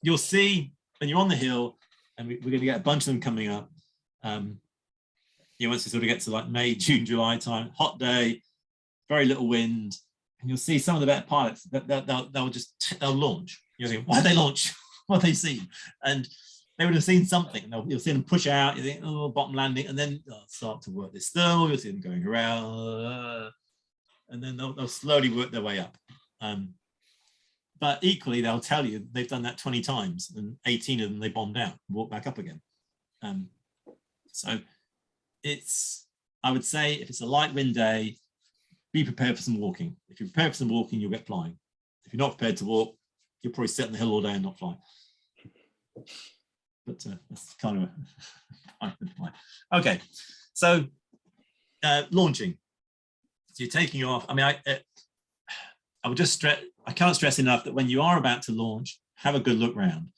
you'll see when you're on the hill, and we're going to get a bunch of them coming up. Once you sort of get to like May, June, July time, hot day, very little wind, and you'll see some of the better pilots that they'll launch. You'll think, why did they launch? What have they seen? And they would have seen something. You'll see them push out. You think, oh, bottom landing, and then they'll start to work this thermal. You'll see them going around, and then they'll slowly work their way up. But equally, they'll tell you they've done that 20 times, and 18 of them they bombed out, walk back up again. So I would say, if it's a light wind day, be prepared for some walking. If you're prepared for some walking, you'll get flying. If you're not prepared to walk, you'll probably sit on the hill all day and not fly. But that's kind of okay. So launching. So you're taking off. I mean, I would just stress. I can't stress enough that when you are about to launch, have a good look round.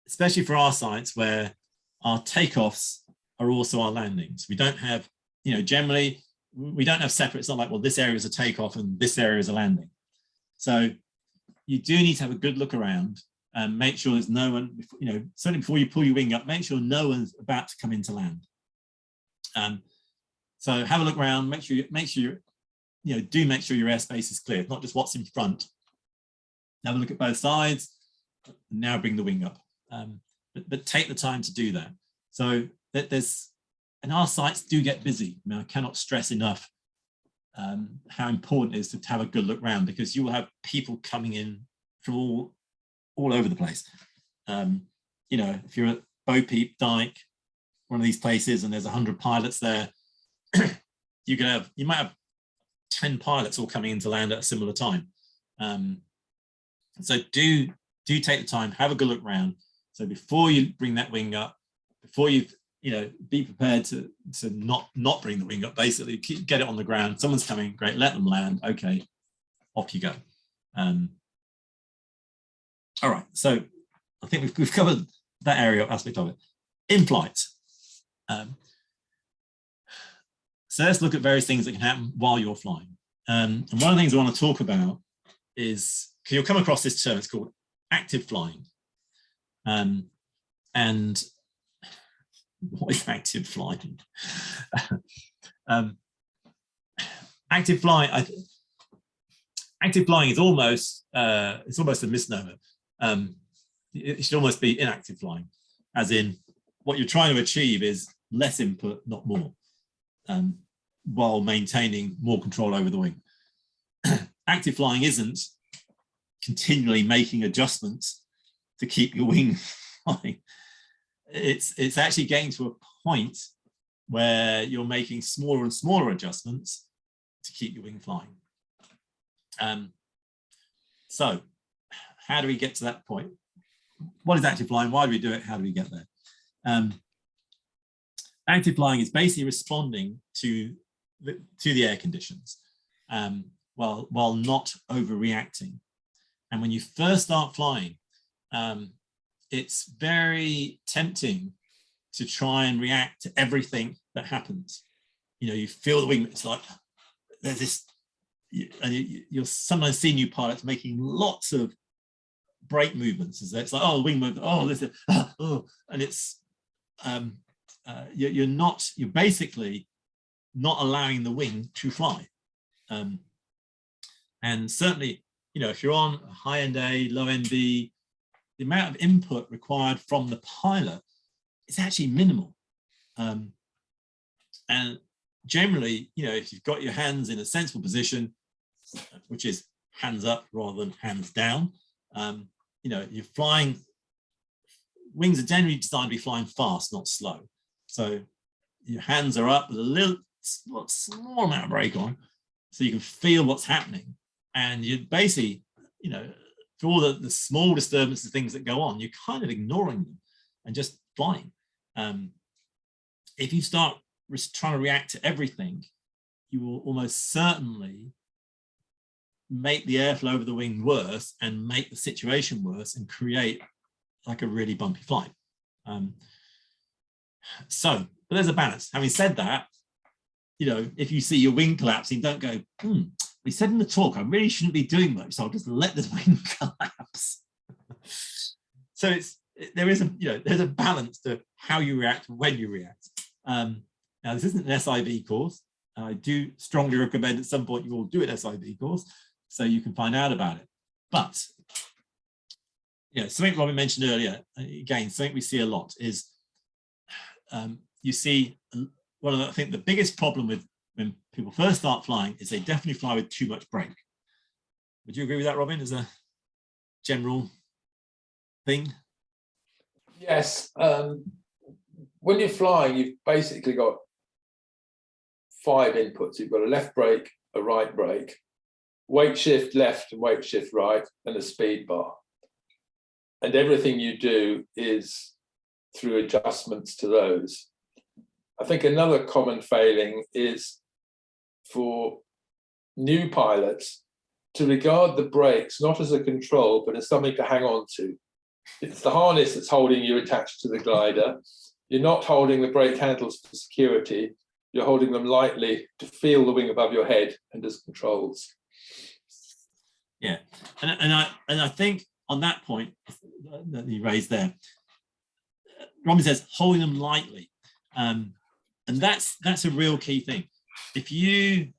Especially for our sites where our takeoffs are also our landings. We don't have, generally we don't have separate. It's not like, well, this area is a takeoff and this area is a landing. So you do need to have a good look around and make sure there's no one, certainly before you pull your wing up, make sure no one's about to come into land. So have a look around, make sure your airspace is clear, not just what's in front. Have a look at both sides, and now bring the wing up. But take the time to do that. So there's and our sites do get busy. I mean, I cannot stress enough how important it is to have a good look round, because you will have people coming in from all over the place. You know, if you're at Bo Peep Dyke, one of these places, and there's 100 pilots there, you might have 10 pilots all coming into land at a similar time. So do take the time, have a good look round. So before you bring that wing up, before you be prepared to not bring the wing up, basically get it on the ground. Someone's coming, great, let them land. Okay, off you go. All right, so I think we've covered that aspect of it. In flight. So let's look at various things that can happen while you're flying. And one of the things I want to talk about is, because you'll come across this term, it's called active flying. And what is active flying? Active flying is almost it's almost a misnomer. It should almost be inactive flying, as in what you're trying to achieve is less input, not more, while maintaining more control over the wing. Active flying isn't continually making adjustments to keep your wing flying. It's actually getting to a point where you're making smaller and smaller adjustments to keep your wing flying. So how do we get to that point? What is active flying? Why do we do it? How do we get there? Active flying is basically responding to the air conditions while not overreacting. And when you first start flying, it's very tempting to try and react to everything that happens. You know, you feel the wing, it's like there's this, and you'll sometimes see new pilots making lots of brake movements. It's like, oh, the wing movement, oh, this is, oh, and it's you're basically not allowing the wing to fly. And certainly, you know, if you're on high end A, low end B, the amount of input required from the pilot is actually minimal. And generally, you know, if you've got your hands in a sensible position, which is hands up rather than hands down, you know, you're flying, wings are generally designed to be flying fast, not slow. So your hands are up with a small amount of brake on, so you can feel what's happening. And you basically, you know, for all the small disturbances, things that go on, you're kind of ignoring them and just flying. If you start trying to react to everything, you will almost certainly make the airflow over the wing worse and make the situation worse and create like a really bumpy flight. But there's a balance. Having said that, you know, if you see your wing collapsing, don't go, we said in the talk, I really shouldn't be doing much, so I'll just let the wing collapse. So there's a balance to how you react when you react. Now, this isn't an SIV course. I do strongly recommend at some point you all do an SIV course so you can find out about it. But, you know, something Robin mentioned earlier, again, something we see a lot is you see I think the biggest problem with when people first start flying is they definitely fly with too much brake. Would you agree with that, Robin, as a general thing? Yes. When you're flying, you've basically got 5 inputs. You've got a left brake, a right brake, weight shift left and weight shift right, and a speed bar. And everything you do is through adjustments to those. I think another common failing is for new pilots to regard the brakes not as a control, but as something to hang on to. It's the harness that's holding you attached to the glider. You're not holding the brake handles for security. You're holding them lightly to feel the wing above your head and as controls. Yeah, and I think on that point that you raised there, Robin says holding them lightly, and that's a real key thing. If you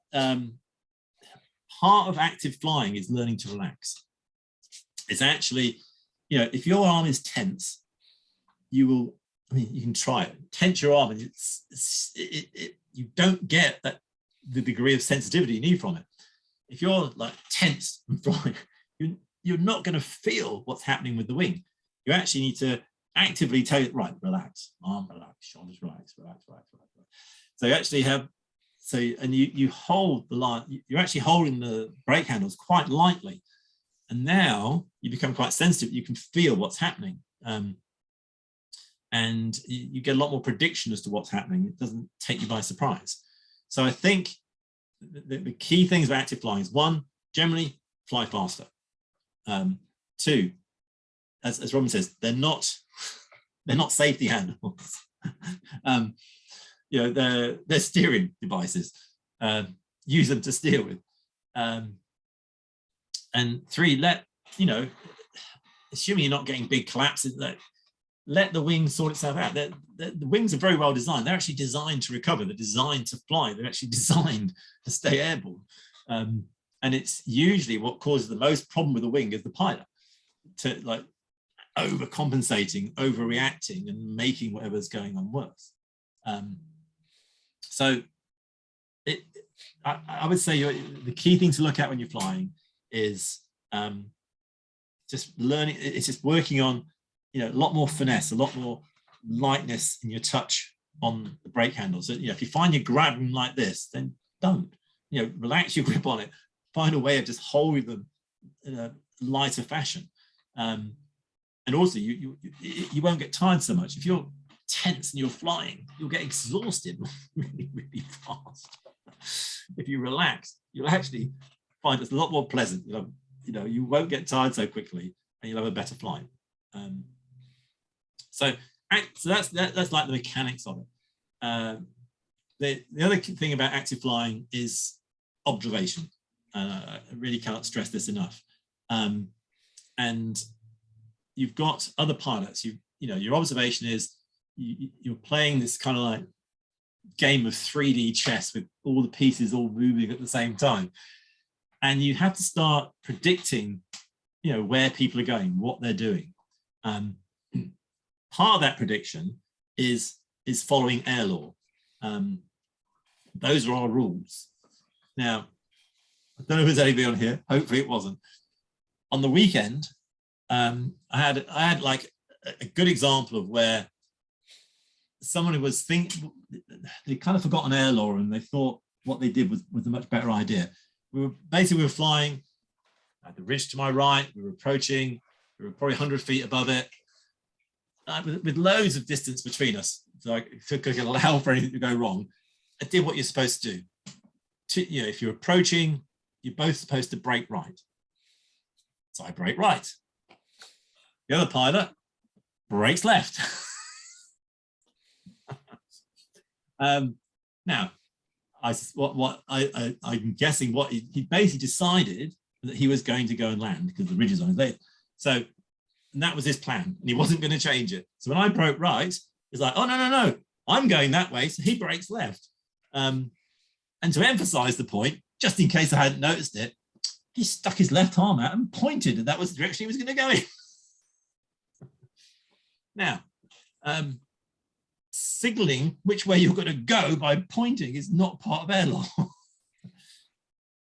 part of active flying is learning to relax. It's actually, you know, if your arm is tense, you will I mean, you can try it. Tense your arm, and you don't get the degree of sensitivity you need from it. If you're like tense and flying, you're not going to feel what's happening with the wing. You actually need to actively tell it, right, relax, arm relax, shoulders relax, relax. So you actually have, and you hold the line, you're actually holding the brake handles quite lightly. And now you become quite sensitive. You can feel what's happening. And you get a lot more prediction as to what's happening. It doesn't take you by surprise. So I think the key things about active flying is, one, generally fly faster. Two, as Robin says, they're not safety handles. You know, they're steering devices. Use them to steer with. And three, assuming you're not getting big collapses, let the wings sort itself out. The wings are very well designed. They're actually designed to recover. They're designed to fly. They're actually designed to stay airborne. And it's usually what causes the most problem with the wing is the pilot, to like overcompensating, overreacting, and making whatever's going on worse. So I would say the key thing to look at when you're flying is just learning. It's just working on, you know, a lot more finesse, a lot more lightness in your touch on the brake handles. So, you know, if you find you're grabbing like this, then don't, you know, relax your grip on it. Find a way of just holding them in a lighter fashion. And also, you won't get tired so much. If you're tense and you're flying, you'll get exhausted really, really fast. If you relax, you'll actually find it's a lot more pleasant. You know, you won't get tired so quickly, and you'll have a better flight. So that's like the mechanics of it. The other thing about active flying is observation. I really cannot stress this enough. And you've got other pilots. You know, your observation is you're playing this kind of like game of 3D chess with all the pieces all moving at the same time, and you have to start predicting, you know, where people are going, what they're doing. Part of that prediction is following air law. Those are our rules. Now, I don't know if there's anybody on here. Hopefully it wasn't. On the weekend, I had like a good example of where someone who was they kind of forgot an air law, and they thought what they did was a much better idea. We were flying at the ridge to my right. We were approaching. We were probably 100 feet above it, with loads of distance between us. So I could allow for anything to go wrong. I did what you're supposed to do. You know, if you're approaching, you're both supposed to brake right. So I brake right. The other pilot brakes left. Now, I'm guessing what he basically decided that he was going to go and land because the ridge is on his leg. So, and that was his plan, and he wasn't going to change it. So when I broke right, he's like, "Oh no, I'm going that way." So he brakes left. And to emphasize the point, just in case I hadn't noticed it, he stuck his left arm out and pointed, and that was the direction he was going to go in. Now, signaling which way you're going to go by pointing is not part of air law.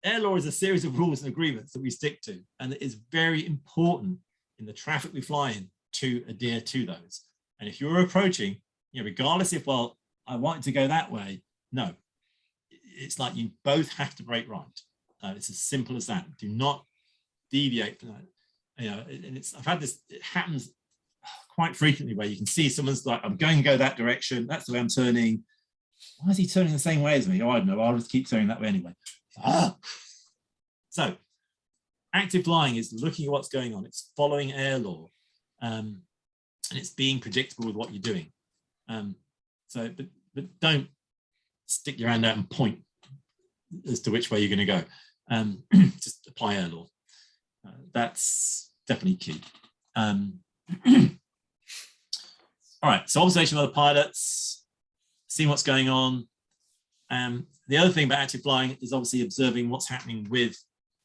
Air law is a series of rules and agreements that we stick to, and it is very important in the traffic we fly in to adhere to those. And if you're approaching, you know, regardless if, well, I wanted to go that way, no, it's like you both have to brake right. It's as simple as that. Do not deviate from that. You know, and I've had this, it happens quite frequently where you can see someone's like, I'm going to go that direction. That's the way I'm turning. Why is he turning the same way as me? Oh, I don't know. I'll just keep turning that way anyway. So active flying is looking at what's going on. It's following air law, and it's being predictable with what you're doing. But don't stick your hand out and point as to which way you're going to go. Just apply air law. That's definitely key. All right, so observation of other pilots, seeing what's going on. The other thing about active flying is obviously observing what's happening with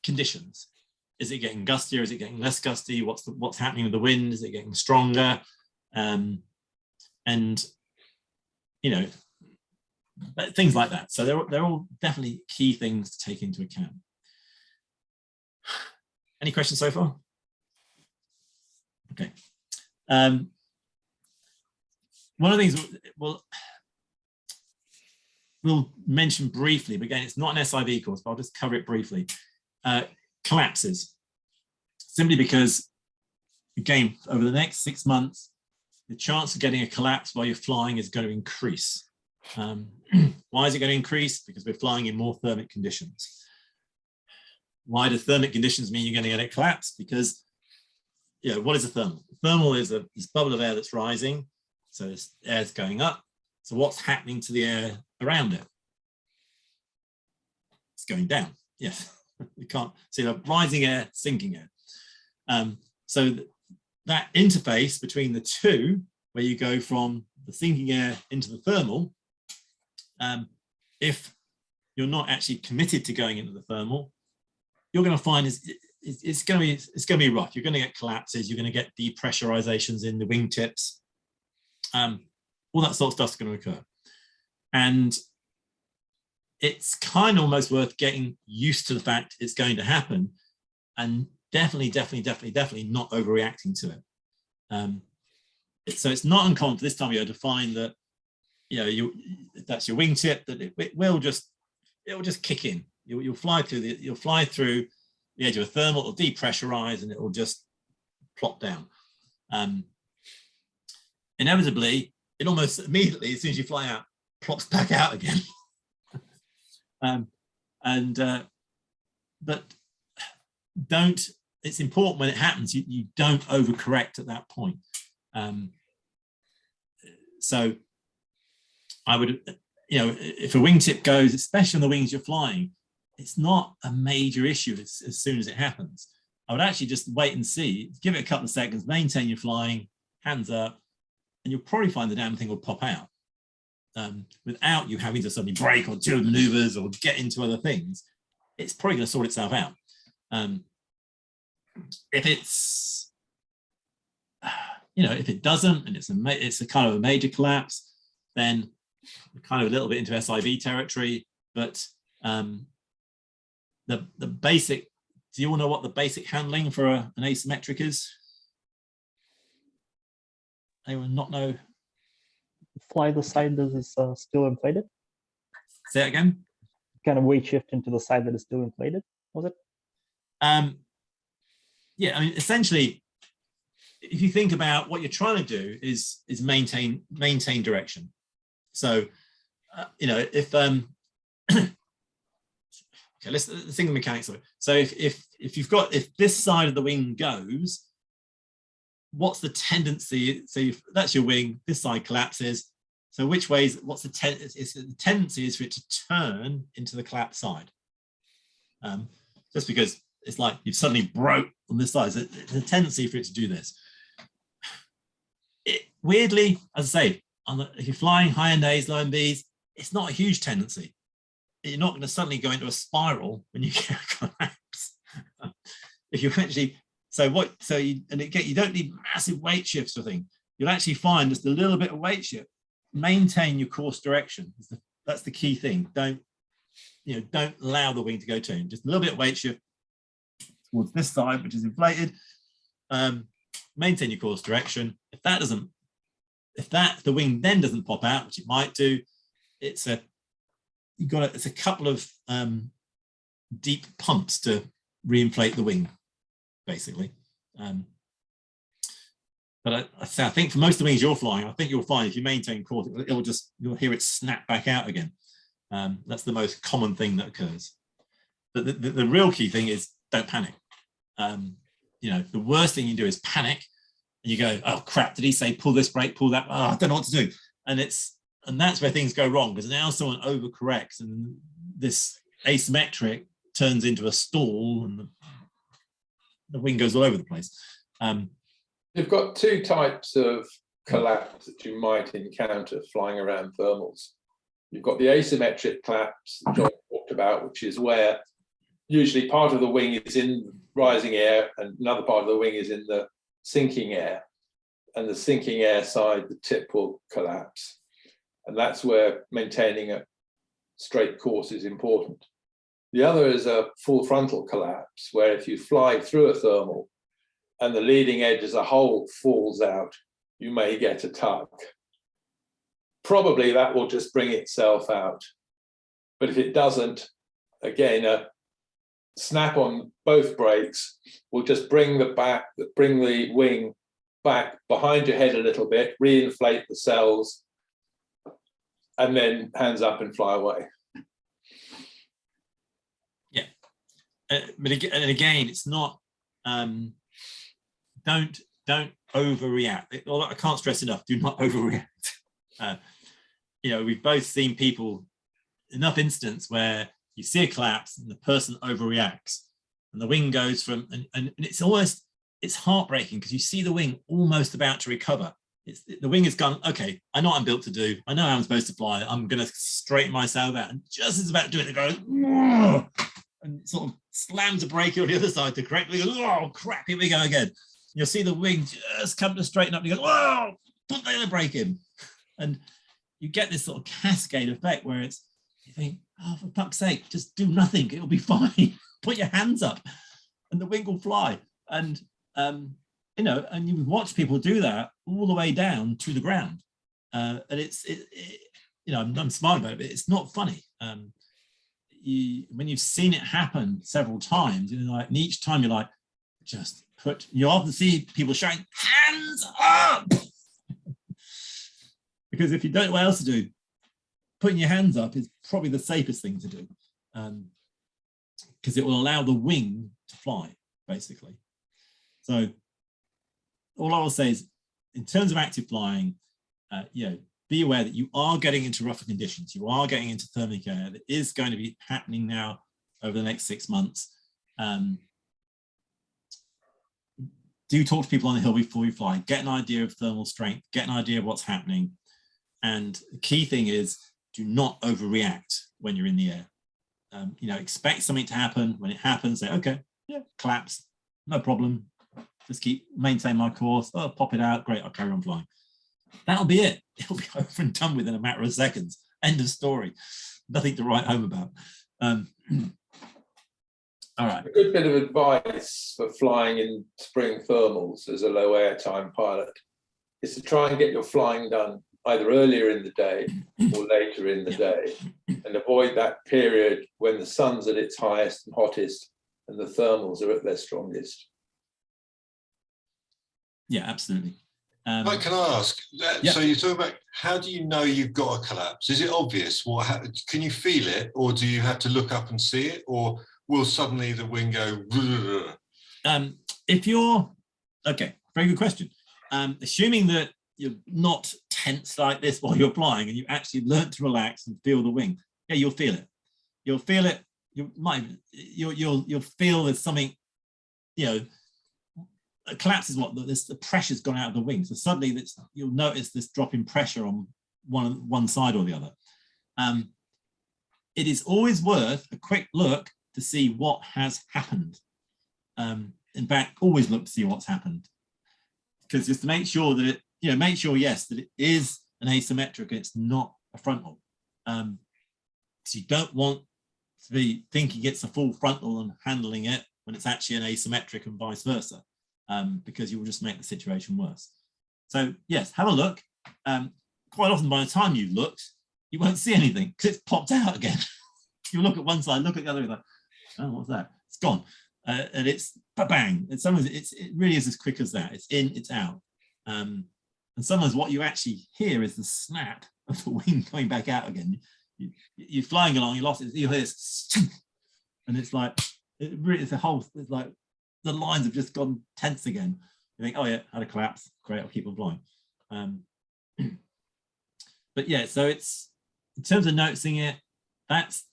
conditions. Is it getting gustier? Is it getting less gusty? What's happening with the wind? Is it getting stronger? and things like that. So they're all definitely key things to take into account. Any questions so far? Okay. One of the things we'll mention briefly, but again, it's not an SIV course, but I'll just cover it briefly. Collapses, simply because, again, over the next 6 months, the chance of getting a collapse while you're flying is going to increase. Why is it going to increase? Because we're flying in more thermic conditions. Why do thermic conditions mean you're going to get a collapse? Because, what is a thermal? Thermal is this bubble of air that's rising. So this air's going up. So what's happening to the air around it? It's going down. Yes, you can't see the rising air, sinking air. So that interface between the two, where you go from the sinking air into the thermal, if you're not actually committed to going into the thermal, you're going to find it's going to be rough. You're going to get collapses. You're going to get depressurizations in the wingtips. All that sort of stuff's going to occur, and it's kind of almost worth getting used to the fact it's going to happen, and definitely not overreacting to it. So it's not uncommon for this time of year to find that that's your wingtip, that it will just kick in. You'll fly through the edge of a thermal, it'll depressurize, and it will just plop down. Inevitably, it almost immediately, as soon as you fly out, plops back out again. But it's important when it happens, you don't overcorrect at that point. So I would, if a wingtip goes, especially on the wings you're flying, it's not a major issue as soon as it happens. I would actually just wait and see, give it a couple of seconds, maintain your flying, hands up, and you'll probably find the damn thing will pop out without you having to suddenly brake or do maneuvers or get into other things. It's probably going to sort itself out. If it's, if it doesn't, and it's a kind of a major collapse, then we're kind of a little bit into SIV territory. But the basic, do you all know what the basic handling for an asymmetric is? Anyone not know? Fly the side that is still inflated. Say it again. Kind of weight shift into the side that is still inflated. Was it? Yeah, I mean, essentially, if you think about what you're trying to do is maintain direction. So, if okay, let's think of the mechanics of it. So if this side of the wing goes, what's the tendency? So that's your wing, this side collapses. So which ways, what's the tendency is for it to turn into the collapsed side. Just because it's like you've suddenly broke on this side. So the tendency for it to do this. Weirdly, as I say, if you're flying high end A's, low end B's, it's not a huge tendency. You're not going to suddenly go into a spiral when you get a collapse. If you actually, you don't need massive weight shifts or thing. You'll actually find just a little bit of weight shift. Maintain your course direction. That's the key thing. Don't allow the wing to go turn. Just a little bit of weight shift towards this side, which is inflated. Maintain your course direction. If the wing then doesn't pop out, which it might do, it's a couple of deep pumps to reinflate the wing, basically. But I think for most of the wings you're flying, I think you'll find if you maintain course, you'll hear it snap back out again. That's the most common thing that occurs. But the real key thing is don't panic. The worst thing you can do is panic, and you go, oh crap, did he say pull this brake, pull that? Oh, I don't know what to do. And that's where things go wrong, because now someone overcorrects and this asymmetric turns into a stall and the wing goes all over the place. You've got two types of collapse that you might encounter flying around thermals. You've got the asymmetric collapse that John talked about, which is where usually part of the wing is in rising air and another part of the wing is in the sinking air. and the sinking air side, the tip will collapse. And that's where maintaining a straight course is important. The other is a full frontal collapse, where if you fly through a thermal and the leading edge as a whole falls out, you may get a tug. Probably that will just bring itself out. But if it doesn't, again, a snap on both brakes will just bring the wing back behind your head a little bit, reinflate the cells, and then hands up and fly away. Yeah, but again, it's not. Don't overreact. I can't stress enough. Do not overreact. We've both seen people, enough instances where you see a collapse and the person overreacts, and the wing goes from, and it's heartbreaking because you see the wing almost about to recover. The wing has gone, okay, I know what I'm built to do. I know how I'm supposed to fly. I'm going to straighten myself out. And just as it's about to do it, it goes, whoa, and sort of slams a brake on the other side to correctly go, oh, crap, here we go again. You'll see the wing just come to straighten up and you go, whoa, put the other brake in. And you get this sort of cascade effect where you think, oh, for fuck's sake, just do nothing. It'll be fine. Put your hands up and the wing will fly. And, and you watch people do that all the way down to the ground. And I'm smiling about it, but it's not funny. When you've seen it happen several times, and each time you're like, you often see people shouting, hands up! Because if you don't know what else to do, putting your hands up is probably the safest thing to do, because it will allow the wing to fly, basically. So all I will say is, in terms of active flying, be aware that you are getting into rougher conditions. You are getting into thermic air. That is going to be happening now over the next 6 months. Do talk to people on the hill before you fly. Get an idea of thermal strength. Get an idea of what's happening. And the key thing is, do not overreact when you're in the air. Expect something to happen. When it happens, say, okay, yeah, collapse, no problem. Just maintain my course. Oh, pop it out. Great, I'll carry on flying. That'll be it. It'll be over and done with in a matter of seconds. End of story. Nothing to write home about. All right. A good bit of advice for flying in spring thermals as a low airtime pilot is to try and get your flying done either earlier in the day or later in the day, and avoid that period when the sun's at its highest and hottest and the thermals are at their strongest. Yeah, absolutely. Mike, can I ask? Yeah. So you're talking about, how do you know you've got a collapse? Is it obvious? Can you feel it, or do you have to look up and see it, or will suddenly the wing go? If you're okay, very good question. Assuming that you're not tense like this while you're flying, and you actually learn to relax and feel the wing, yeah, you'll feel it. You'll feel it. You'll feel there's something. A collapse is what the pressure's gone out of the wing. So suddenly you'll notice this drop in pressure on one side or the other. It is always worth a quick look to see what has happened. In fact, always look to see what's happened, because just to make sure that yes, that it is an asymmetric and it's not a frontal. So you don't want to be thinking it's a full frontal and handling it when it's actually an asymmetric, and vice versa. Because you will just make the situation worse. So yes, have a look. Quite often by the time you've looked, you won't see anything because it's popped out again. You look at one side, look at the other, like, oh, what's that? It's gone. And it's bang. And sometimes it really is as quick as that. It's in, it's out. And sometimes what you actually hear is the snap of the wing coming back out again. You're flying along, you lost it, you hear this, and it's like, it really is it's like, the lines have just gone tense again. You think, oh yeah, had a collapse. Great, I'll keep on flying. But yeah, so it's, in terms of noticing it, that's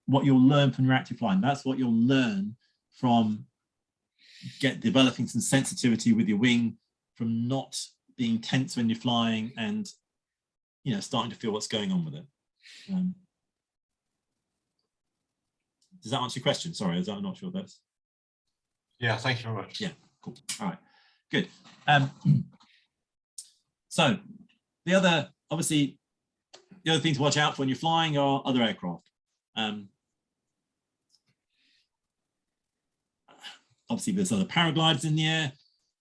what you'll learn from your active flying. That's what you'll learn from developing some sensitivity with your wing, from not being tense when you're flying, and starting to feel what's going on with it. Does that answer your question? Sorry, I'm not sure that's. Yeah, thank you very much. Yeah, cool. All right, good. So the other, obviously, the other thing to watch out for when you're flying are other aircraft. Obviously, there's other paragliders in the air.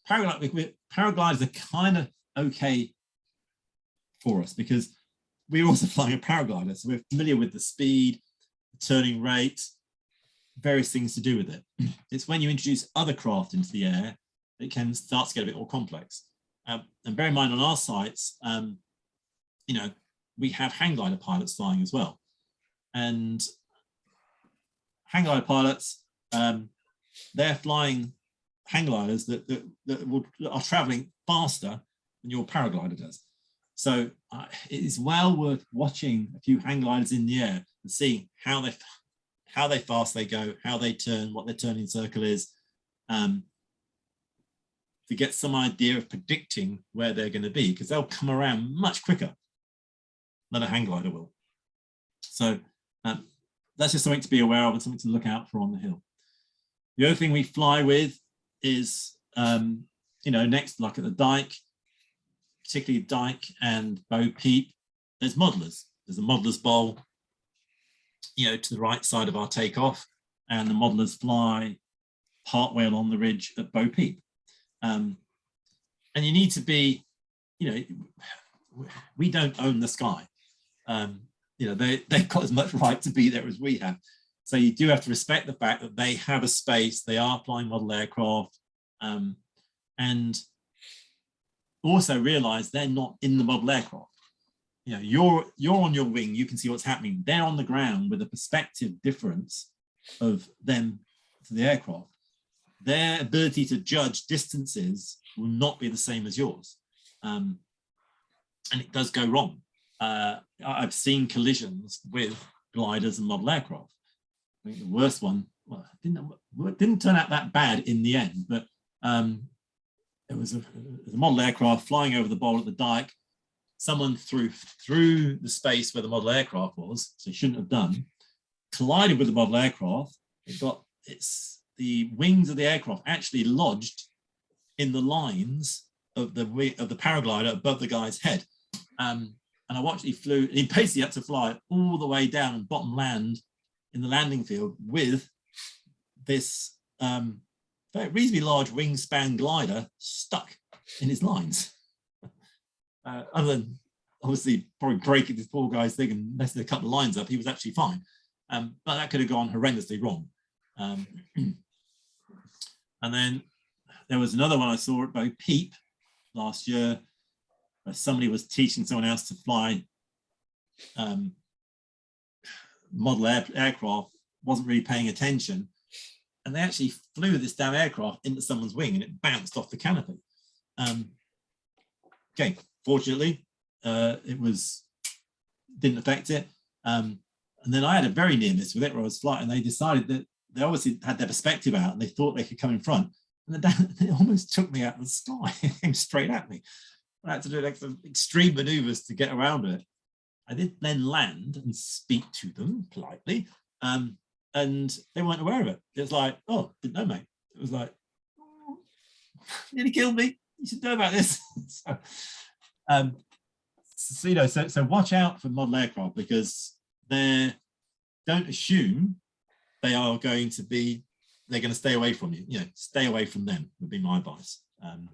Paragliders are kind of okay for us because we're also flying a paraglider, so we're familiar with the speed, the turning rate, various things to do with it. It's when you introduce other craft into the air, it can start to get a bit more complex. And bear in mind on our sites, you know, we have hang glider pilots flying as well. And hang glider pilots, they're flying hang gliders that are traveling faster than your paraglider does. So it is well worth watching a few hang gliders in the air and seeing how fast they go, how they turn, what their turning circle is, to get some idea of predicting where they're going to be, because they'll come around much quicker than a hang glider will. So that's just something to be aware of and something to look out for on the hill. The other thing we fly with is, you know, next, like at the Dyke, particularly Dyke and Bo Peep, there's modelers. There's a modeler's bowl, you know, to the right side of our takeoff, and the modelers fly partway along the ridge at Bo Peep. And you need to be, you know, we don't own the sky. You know, they've got as much right to be there as we have. So you do have to respect the fact that they have a space, they are flying model aircraft, and also realize they're not in the model aircraft. You know, you're on your wing, you can see what's happening. They're on the ground with a perspective difference of them to the aircraft. Their ability to judge distances will not be the same as yours. And it does go wrong. I've seen collisions with gliders and model aircraft. I think the worst one, well, it didn't turn out that bad in the end, but it was a model aircraft flying over the bowl at the Dyke. Someone through the space where the model aircraft was, so it shouldn't have done, collided with the model aircraft. The wings of the aircraft actually lodged in the lines of the paraglider above the guy's head. And I watched, he basically had to fly all the way down and bottom land in the landing field with this reasonably large wingspan glider stuck in his lines. Other than obviously probably breaking this poor guy's thing and messing a couple of lines up, he was actually fine. But that could have gone horrendously wrong. And then there was another one I saw at Bo Peep last year, where somebody was teaching someone else to fly model aircraft, wasn't really paying attention, and they actually flew this damn aircraft into someone's wing and it bounced off the canopy. Okay, fortunately, it didn't affect it. And then I had a very near miss with it where I was flying, and they decided that they obviously had their perspective out and they thought they could come in front, and they almost took me out of the sky. It came straight at me. I had to do like some extreme maneuvers to get around it. I did then land and speak to them politely, and they weren't aware of it. It was like, oh, didn't know, mate. It was like, oh, nearly killed me. You should know about this. So, you know, so watch out for model aircraft, because don't assume they're going to stay away from you. You know, stay away from them would be my advice.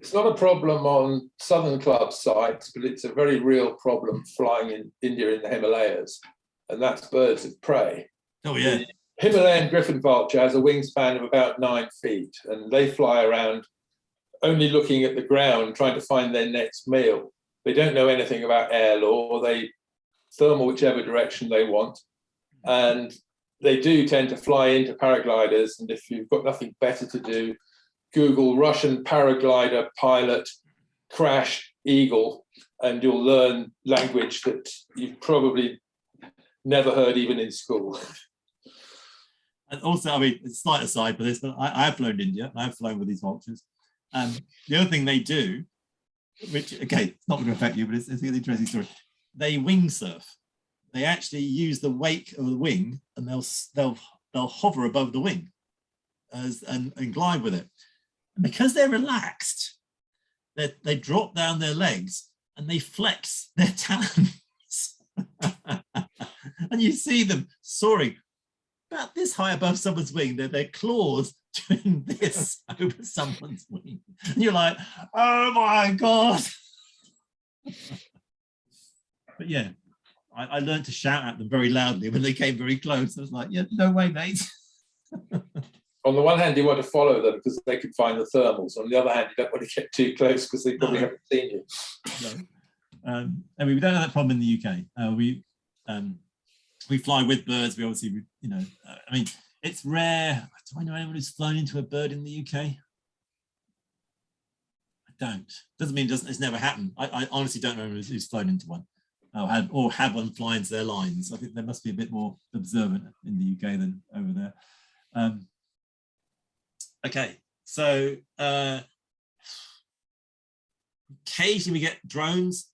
It's not a problem on Southern Club sites, but it's a very real problem flying in India in the Himalayas, and that's birds of prey. Oh yeah. The Himalayan griffon vulture has a wingspan of about 9 feet, and they fly around only looking at the ground, trying to find their next meal. They don't know anything about air law. They thermal whichever direction they want, and they do tend to fly into paragliders. And if you've got nothing better to do, Google Russian paraglider pilot crash eagle, and you'll learn language that you've probably never heard even in school. And also, I mean, it's a slight aside for this, but I have flown India. I have flown with these vultures. The other thing they do, which, okay, it's not going to affect you, but it's an interesting story. They wing surf. They actually use the wake of the wing, and they'll hover above the wing and glide with it. And because they're relaxed, they drop down their legs and they flex their talons. And you see them soaring about this high above someone's wing, their claws doing this over someone's wing. And you're like, oh my God. But yeah, I learned to shout at them very loudly when they came very close. I was like, yeah, no way, mate. On the one hand, you want to follow them because they can find the thermals. On the other hand, you don't want to get too close because they probably haven't seen you. No. I mean, we don't have that problem in the UK. We fly with birds. We obviously, you know, I mean, it's rare. Do I know anyone who's flown into a bird in the UK? I don't. Doesn't mean it's never happened. I honestly don't know anyone who's flown into one or had one fly into their lines. I think they must be a bit more observant in the UK than over there. Okay, so occasionally we get drones.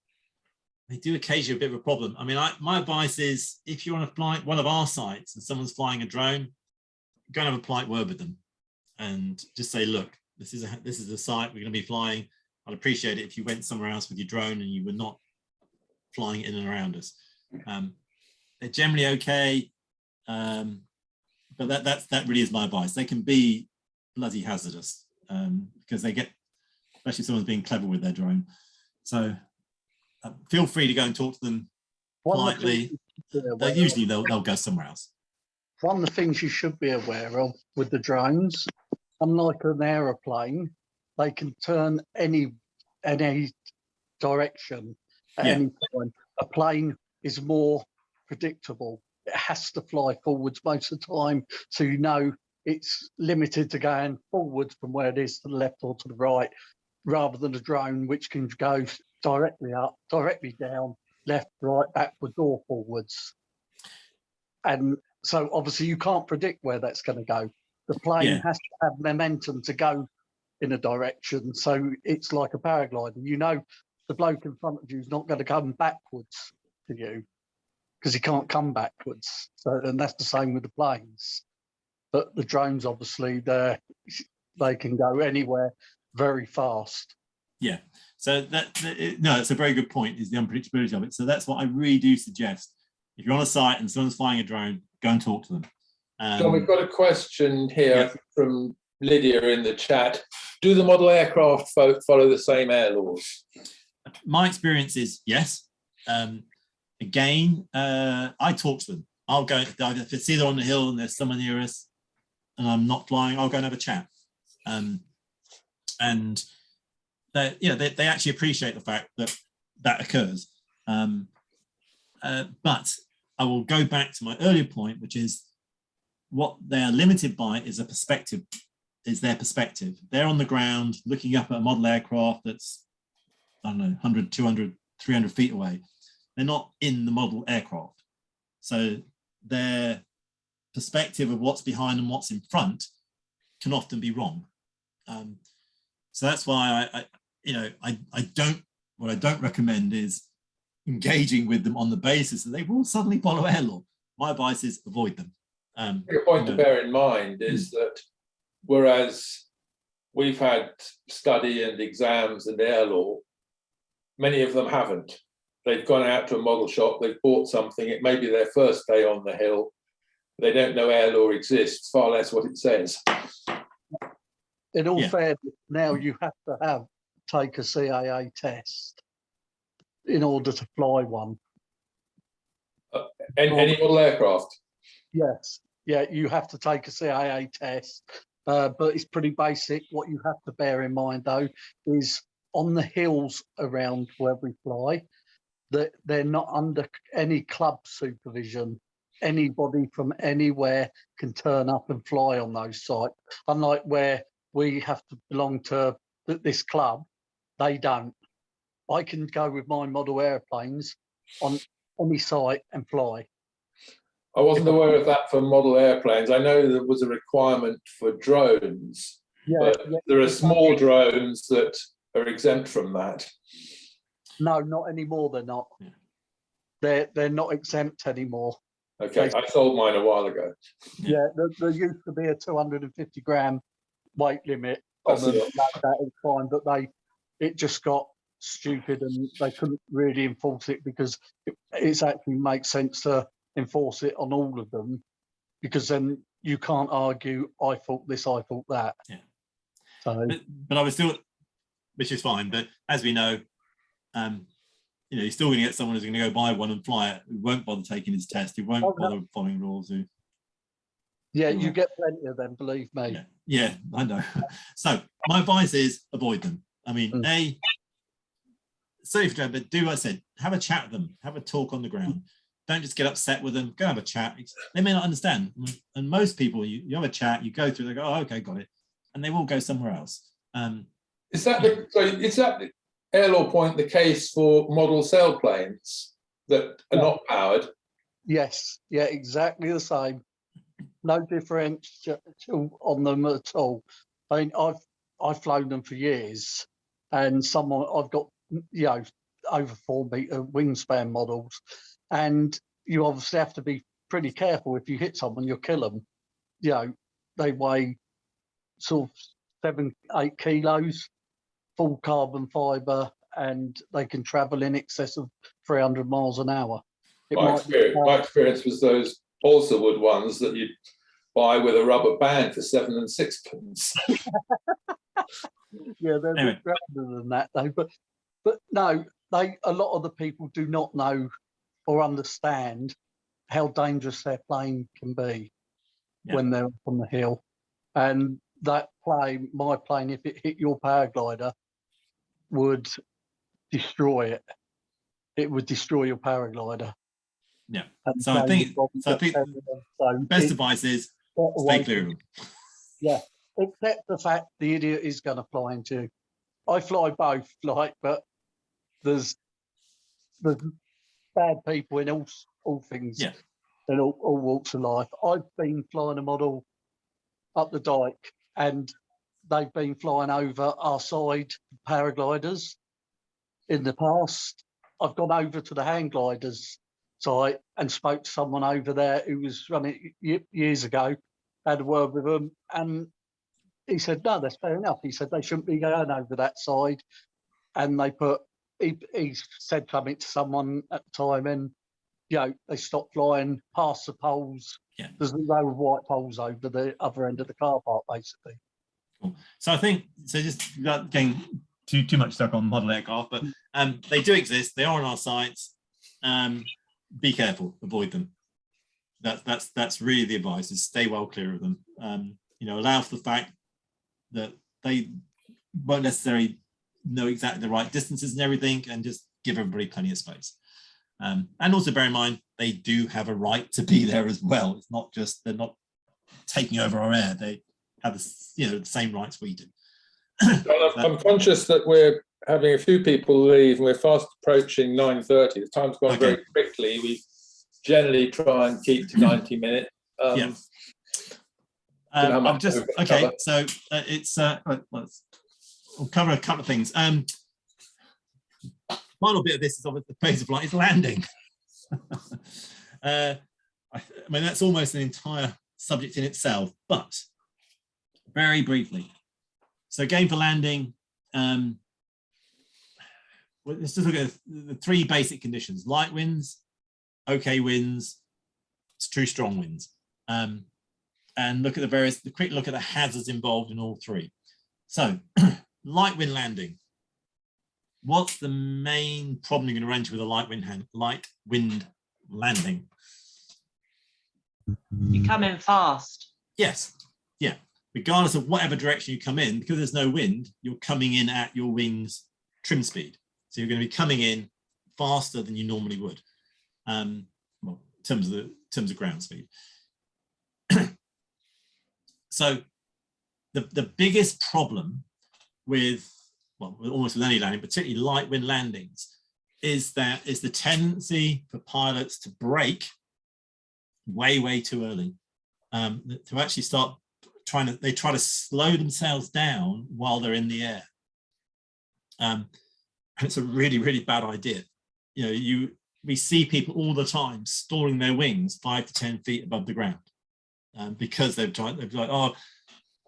They do occasionally a bit of a problem. I mean, my advice is if you're on a flight, one of our sites, and someone's flying a drone, go and have a polite word with them, and just say, look, this is a site we're going to be flying. I'd appreciate it if you went somewhere else with your drone and you were not flying in and around us. They're generally okay, but that really is my advice. They can be bloody hazardous because they get, especially if someone's being clever with their drone. So feel free to go and talk to them politely. Usually they'll go somewhere else. One of the things you should be aware of with the drones, unlike an aeroplane, they can turn any direction at any time. A plane is more predictable. It has to fly forwards most of the time, so you know it's limited to going forwards from where it is to the left or to the right, rather than a drone which can go directly up, directly down, left, right, backwards or forwards. And so obviously you can't predict where that's going to go. The plane has to have momentum to go in a direction. So it's like a paraglider. You know the bloke in front of you is not going to come backwards to you because he can't come backwards. So, and that's the same with the planes. But the drones, obviously, they can go anywhere very fast. Yeah. So it's a very good point, is the unpredictability of it. So that's what I really do suggest. If you're on a site and someone's flying a drone, go and talk to them. John, we've got a question here from Lydia in the chat. Do the model aircraft follow the same air laws? My experience is yes. Again, I talk to them. I'll go, if it's either on the hill and there's someone near us and I'm not flying, I'll go and have a chat. And they actually appreciate the fact that occurs. But I will go back to my earlier point, which is what they are limited by is their perspective. They're on the ground looking up at a model aircraft that's, I don't know, 100, 200, 300 feet away. They're not in the model aircraft. So their perspective of what's behind and what's in front can often be wrong. So that's why what I don't recommend is engaging with them on the basis that they will suddenly follow air law. My advice is avoid them. A point to bear in mind is that whereas we've had study and exams and air law, many of them haven't. They've gone out to a model shop, they've bought something, it may be their first day on the hill, they don't know air law exists, far less what it says. In all fairness, now you have to take a CAA test in order to fly one. Any model aircraft? Yes, yeah, you have to take a CAA test, but it's pretty basic. What you have to bear in mind, though, is on the hills around where we fly, that they're not under any club supervision. Anybody from anywhere can turn up and fly on those sites. Unlike where we have to belong to this club, they don't. I can go with my model airplanes on any site and fly. I wasn't aware of that for model airplanes. I know there was a requirement for drones, but there are small drones that are exempt from that. No, not anymore. They're not. They're not exempt anymore. Okay, I sold mine a while ago. Yeah, there used to be a 250 gram weight limit on them. That is fine, but it just got stupid and they couldn't really enforce it because it actually makes sense to enforce it on all of them, because then you can't argue, I thought this, I thought that. Yeah. So, but I was still, which is fine. But as we know, you know, you're still going to get someone who's going to go buy one and fly it, who won't bother taking his test, who won't bother following rules. Who, yeah, you get plenty of them, believe me. yeah, I know. So my advice is avoid them. I mean, sorry for that, but do what I said. Have a chat with them. Have a talk on the ground. Don't just get upset with them. Go have a chat. They may not understand. And most people, you have a chat, you go through, they go, oh, okay, got it. And they will go somewhere else. Is that the air law point the case for model sailplanes that are not powered? Yes, yeah, exactly the same. No differential on them at all. I mean, I've flown them for years, and I've got, you know, over 4 meter wingspan models, and you obviously have to be pretty careful. If you hit someone, you'll kill them. You know, they weigh sort of 7-8 kilos, full carbon fibre, and they can travel in excess of 300 miles an hour. My experience was those balsa wood ones that you buy with a rubber band for 7 and 6pence. Yeah, they're a bit grander than that though. But no, a lot of the people do not know or understand how dangerous their plane can be when they're up on the hill. And that plane, my plane, if it hit your paraglider, would destroy it. It would destroy your paraglider. Yeah. And So I think best advice is stay clear of them. Yeah, except the fact the idiot is going to fly into you. I fly both, but there's bad people in all things, in all walks of life. I've been flying a model up the dike, and they've been flying over our side paragliders in the past. I've gone over to the hang gliders site and spoke to someone over there who was running years ago, had a word with them, and he said, no, that's fair enough. He said they shouldn't be going over that side. And he said something to someone at the time, and they stopped flying past the poles. Yeah. There's no white poles over the other end of the car park, basically. Cool. So I think, just without getting too much stuck on model aircraft, but they do exist. They are on our sites. Be careful, avoid them. That's really the advice, is stay well clear of them. Allow for the fact that they won't necessarily know exactly the right distances and everything, and just give everybody plenty of space. And also bear in mind, they do have a right to be there as well. It's not just, they're not taking over our air. They have the same rights we do. I'm conscious that we're having a few people leave and we're fast approaching 9:30. The time's gone very quickly. We generally try and keep to 90 minutes. I'll just, so it's, we'll cover a couple of things. Final bit of this is obviously the phase of flight is landing. I mean, that's almost an entire subject in itself, but very briefly. So again, for landing, let's just look at the three basic conditions: light winds, okay winds, true strong winds, and look at the quick look at the hazards involved in all three. So light wind landing. What's the main problem you're going to run into with a light wind landing? You come in fast. Yes, yeah. Regardless of whatever direction you come in, because there's no wind, you're coming in at your wings trim speed. So you're going to be coming in faster than you normally would, in terms of ground speed. So the biggest problem with, almost with any landing, particularly light wind landings, is the tendency for pilots to brake way too early, to actually start they try to slow themselves down while they're in the air. And it's a really bad idea. We see people all the time storing their wings 5 to 10 feet above the ground, because they've like, oh,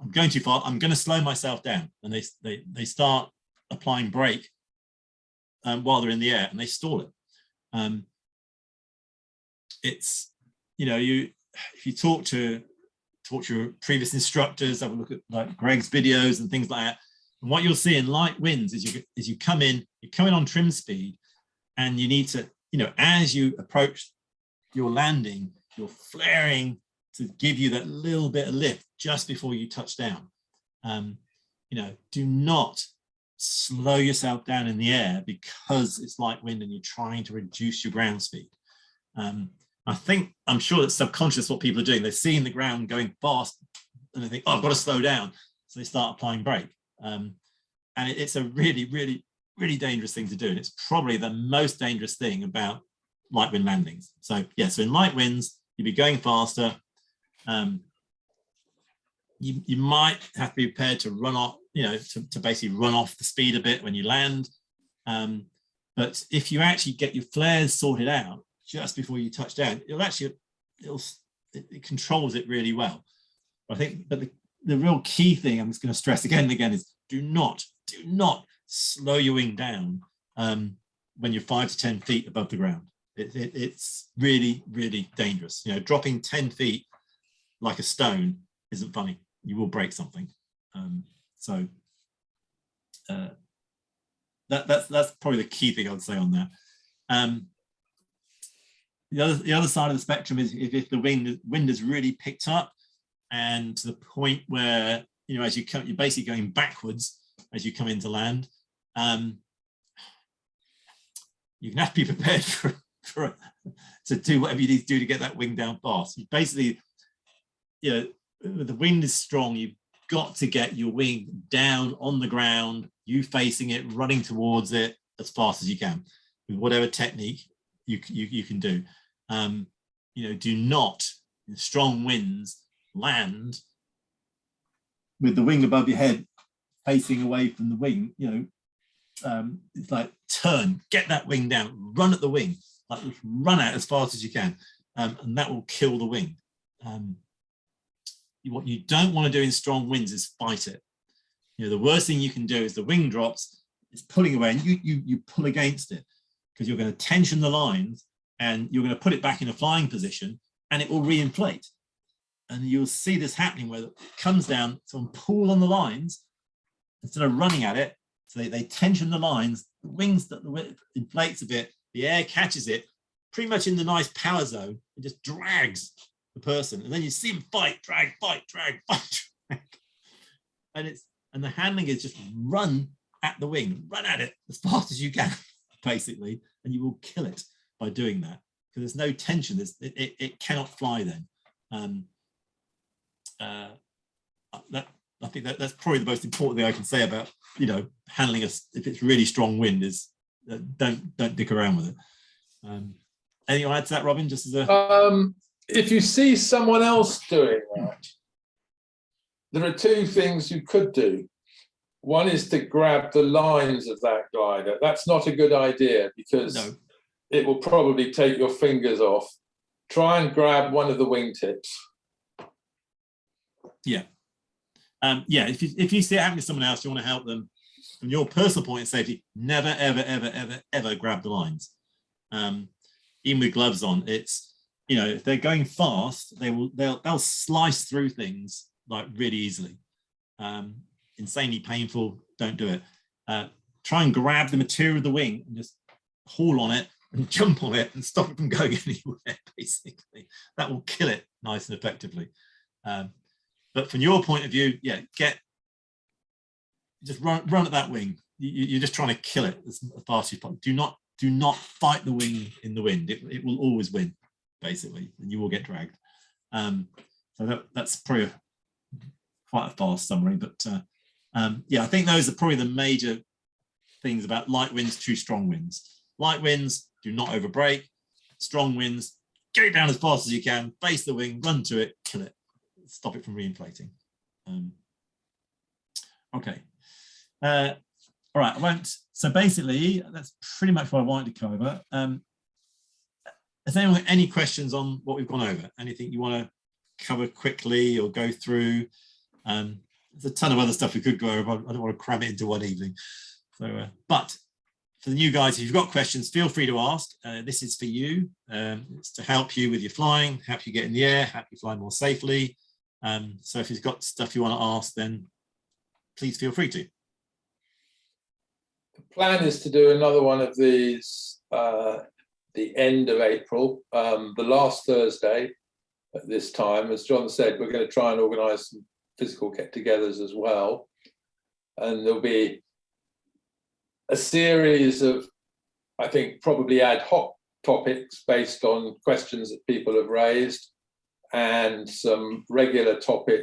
I'm going too far, I'm going to slow myself down, and they start applying brake while they're in the air, and they stall it. It's, you know, if you talk to your previous instructors, have a look at like Greg's videos and things like that. And what you'll see in light winds is you come in, you're coming on trim speed, and you need to, you know, as you approach your landing, you're flaring to give you that little bit of lift just before you touch down. You know, do not slow yourself down in the air because it's light wind and you're trying to reduce your ground speed. I'm sure that's subconscious what people are doing. They're seeing the ground going fast and they think, oh, I've got to slow down. So they start applying brake. And it's a really, really, really dangerous thing to do. And it's probably the most dangerous thing about light wind landings. So yeah, so in light winds, you'll be going faster. You might have to be prepared to run off, you know, to basically run off the speed a bit when you land. But if you actually get your flares sorted out just before you touch down, it controls it really well. I think, but the real key thing I'm just going to stress again and again is do not slow your wing down when you're 5 to 10 feet above the ground. It's really, really dangerous. You know, dropping 10 feet like a stone isn't funny. You will break something. That's probably the key thing I would say on that. The other side of the spectrum is if the wind has really picked up, and to the point where, you know, as you come, you're basically going backwards as you come into land. You're gonna have to be prepared to do whatever you need to do to get that wing down fast. You basically, you know, the wind is strong. You've got to get your wing down on the ground, you facing it, running towards it as fast as you can with whatever technique you can do. You know, do not, in strong winds, land with the wing above your head facing away from the wing. You know, it's like turn, get that wing down, run at the wing, like run out as fast as you can, and that will kill the wing. What you don't want to do in strong winds is fight it. You know, the worst thing you can do is the wing drops, it's pulling away, and you pull against it because you're going to tension the lines and you're going to put it back in a flying position and it will reinflate. And you'll see this happening where it comes down, someone pull on the lines instead of running at it. So they tension the lines, the wings, the inflates a bit, the air catches it pretty much in the nice power zone, it just drags the person, and then you see them fight, drag, fight, drag, fight, drag. And the handling is just run at the wing, run at it as fast as you can, basically, and you will kill it by doing that because there's no tension. It cannot fly then. I think that's probably the most important thing I can say about, you know, handling if it's really strong wind is don't dick around with it. Anything you want to add to that, Robin? Just as a if you see someone else doing that, there are two things you could do. One is to grab the lines of that glider. That's not a good idea because it will probably take your fingers off. Try and grab one of the wingtips. Yeah. Yeah, if you see it happening to someone else, you want to help them from your personal point of safety, never, ever, ever, ever, ever grab the lines. Even with gloves on, it's, you know, if they're going fast, they'll slice through things like really easily. Insanely painful, don't do it. Try and grab the material of the wing and just haul on it and jump on it and stop it from going anywhere, basically. That will kill it nice and effectively. But from your point of view, yeah, just run at that wing. You're just trying to kill it as fast as you can. Do not fight the wing in the wind. It will always win, basically, and you will get dragged. So that's probably quite a fast summary, but yeah, I think those are probably the major things about light winds to strong winds. Light winds, do not overbrake. Strong winds, get it down as fast as you can, face the wing, run to it, kill it, stop it from reinflating. Okay. All right, I won't. So basically, that's pretty much what I wanted to cover. Has anyone got any questions on what we've gone over? Anything you want to cover quickly or go through? There's a ton of other stuff we could go over. I don't want to cram it into one evening. So, but for the new guys, if you've got questions, feel free to ask. This is for you. It's to help you with your flying, help you get in the air, help you fly more safely. So if you've got stuff you want to ask, then please feel free to. The plan is to do another one of these the end of April, the last Thursday at this time. As John said, we're going to try and organise some physical get-togethers as well. And there'll be a series of, I think, probably ad hoc topics based on questions that people have raised, and some regular topics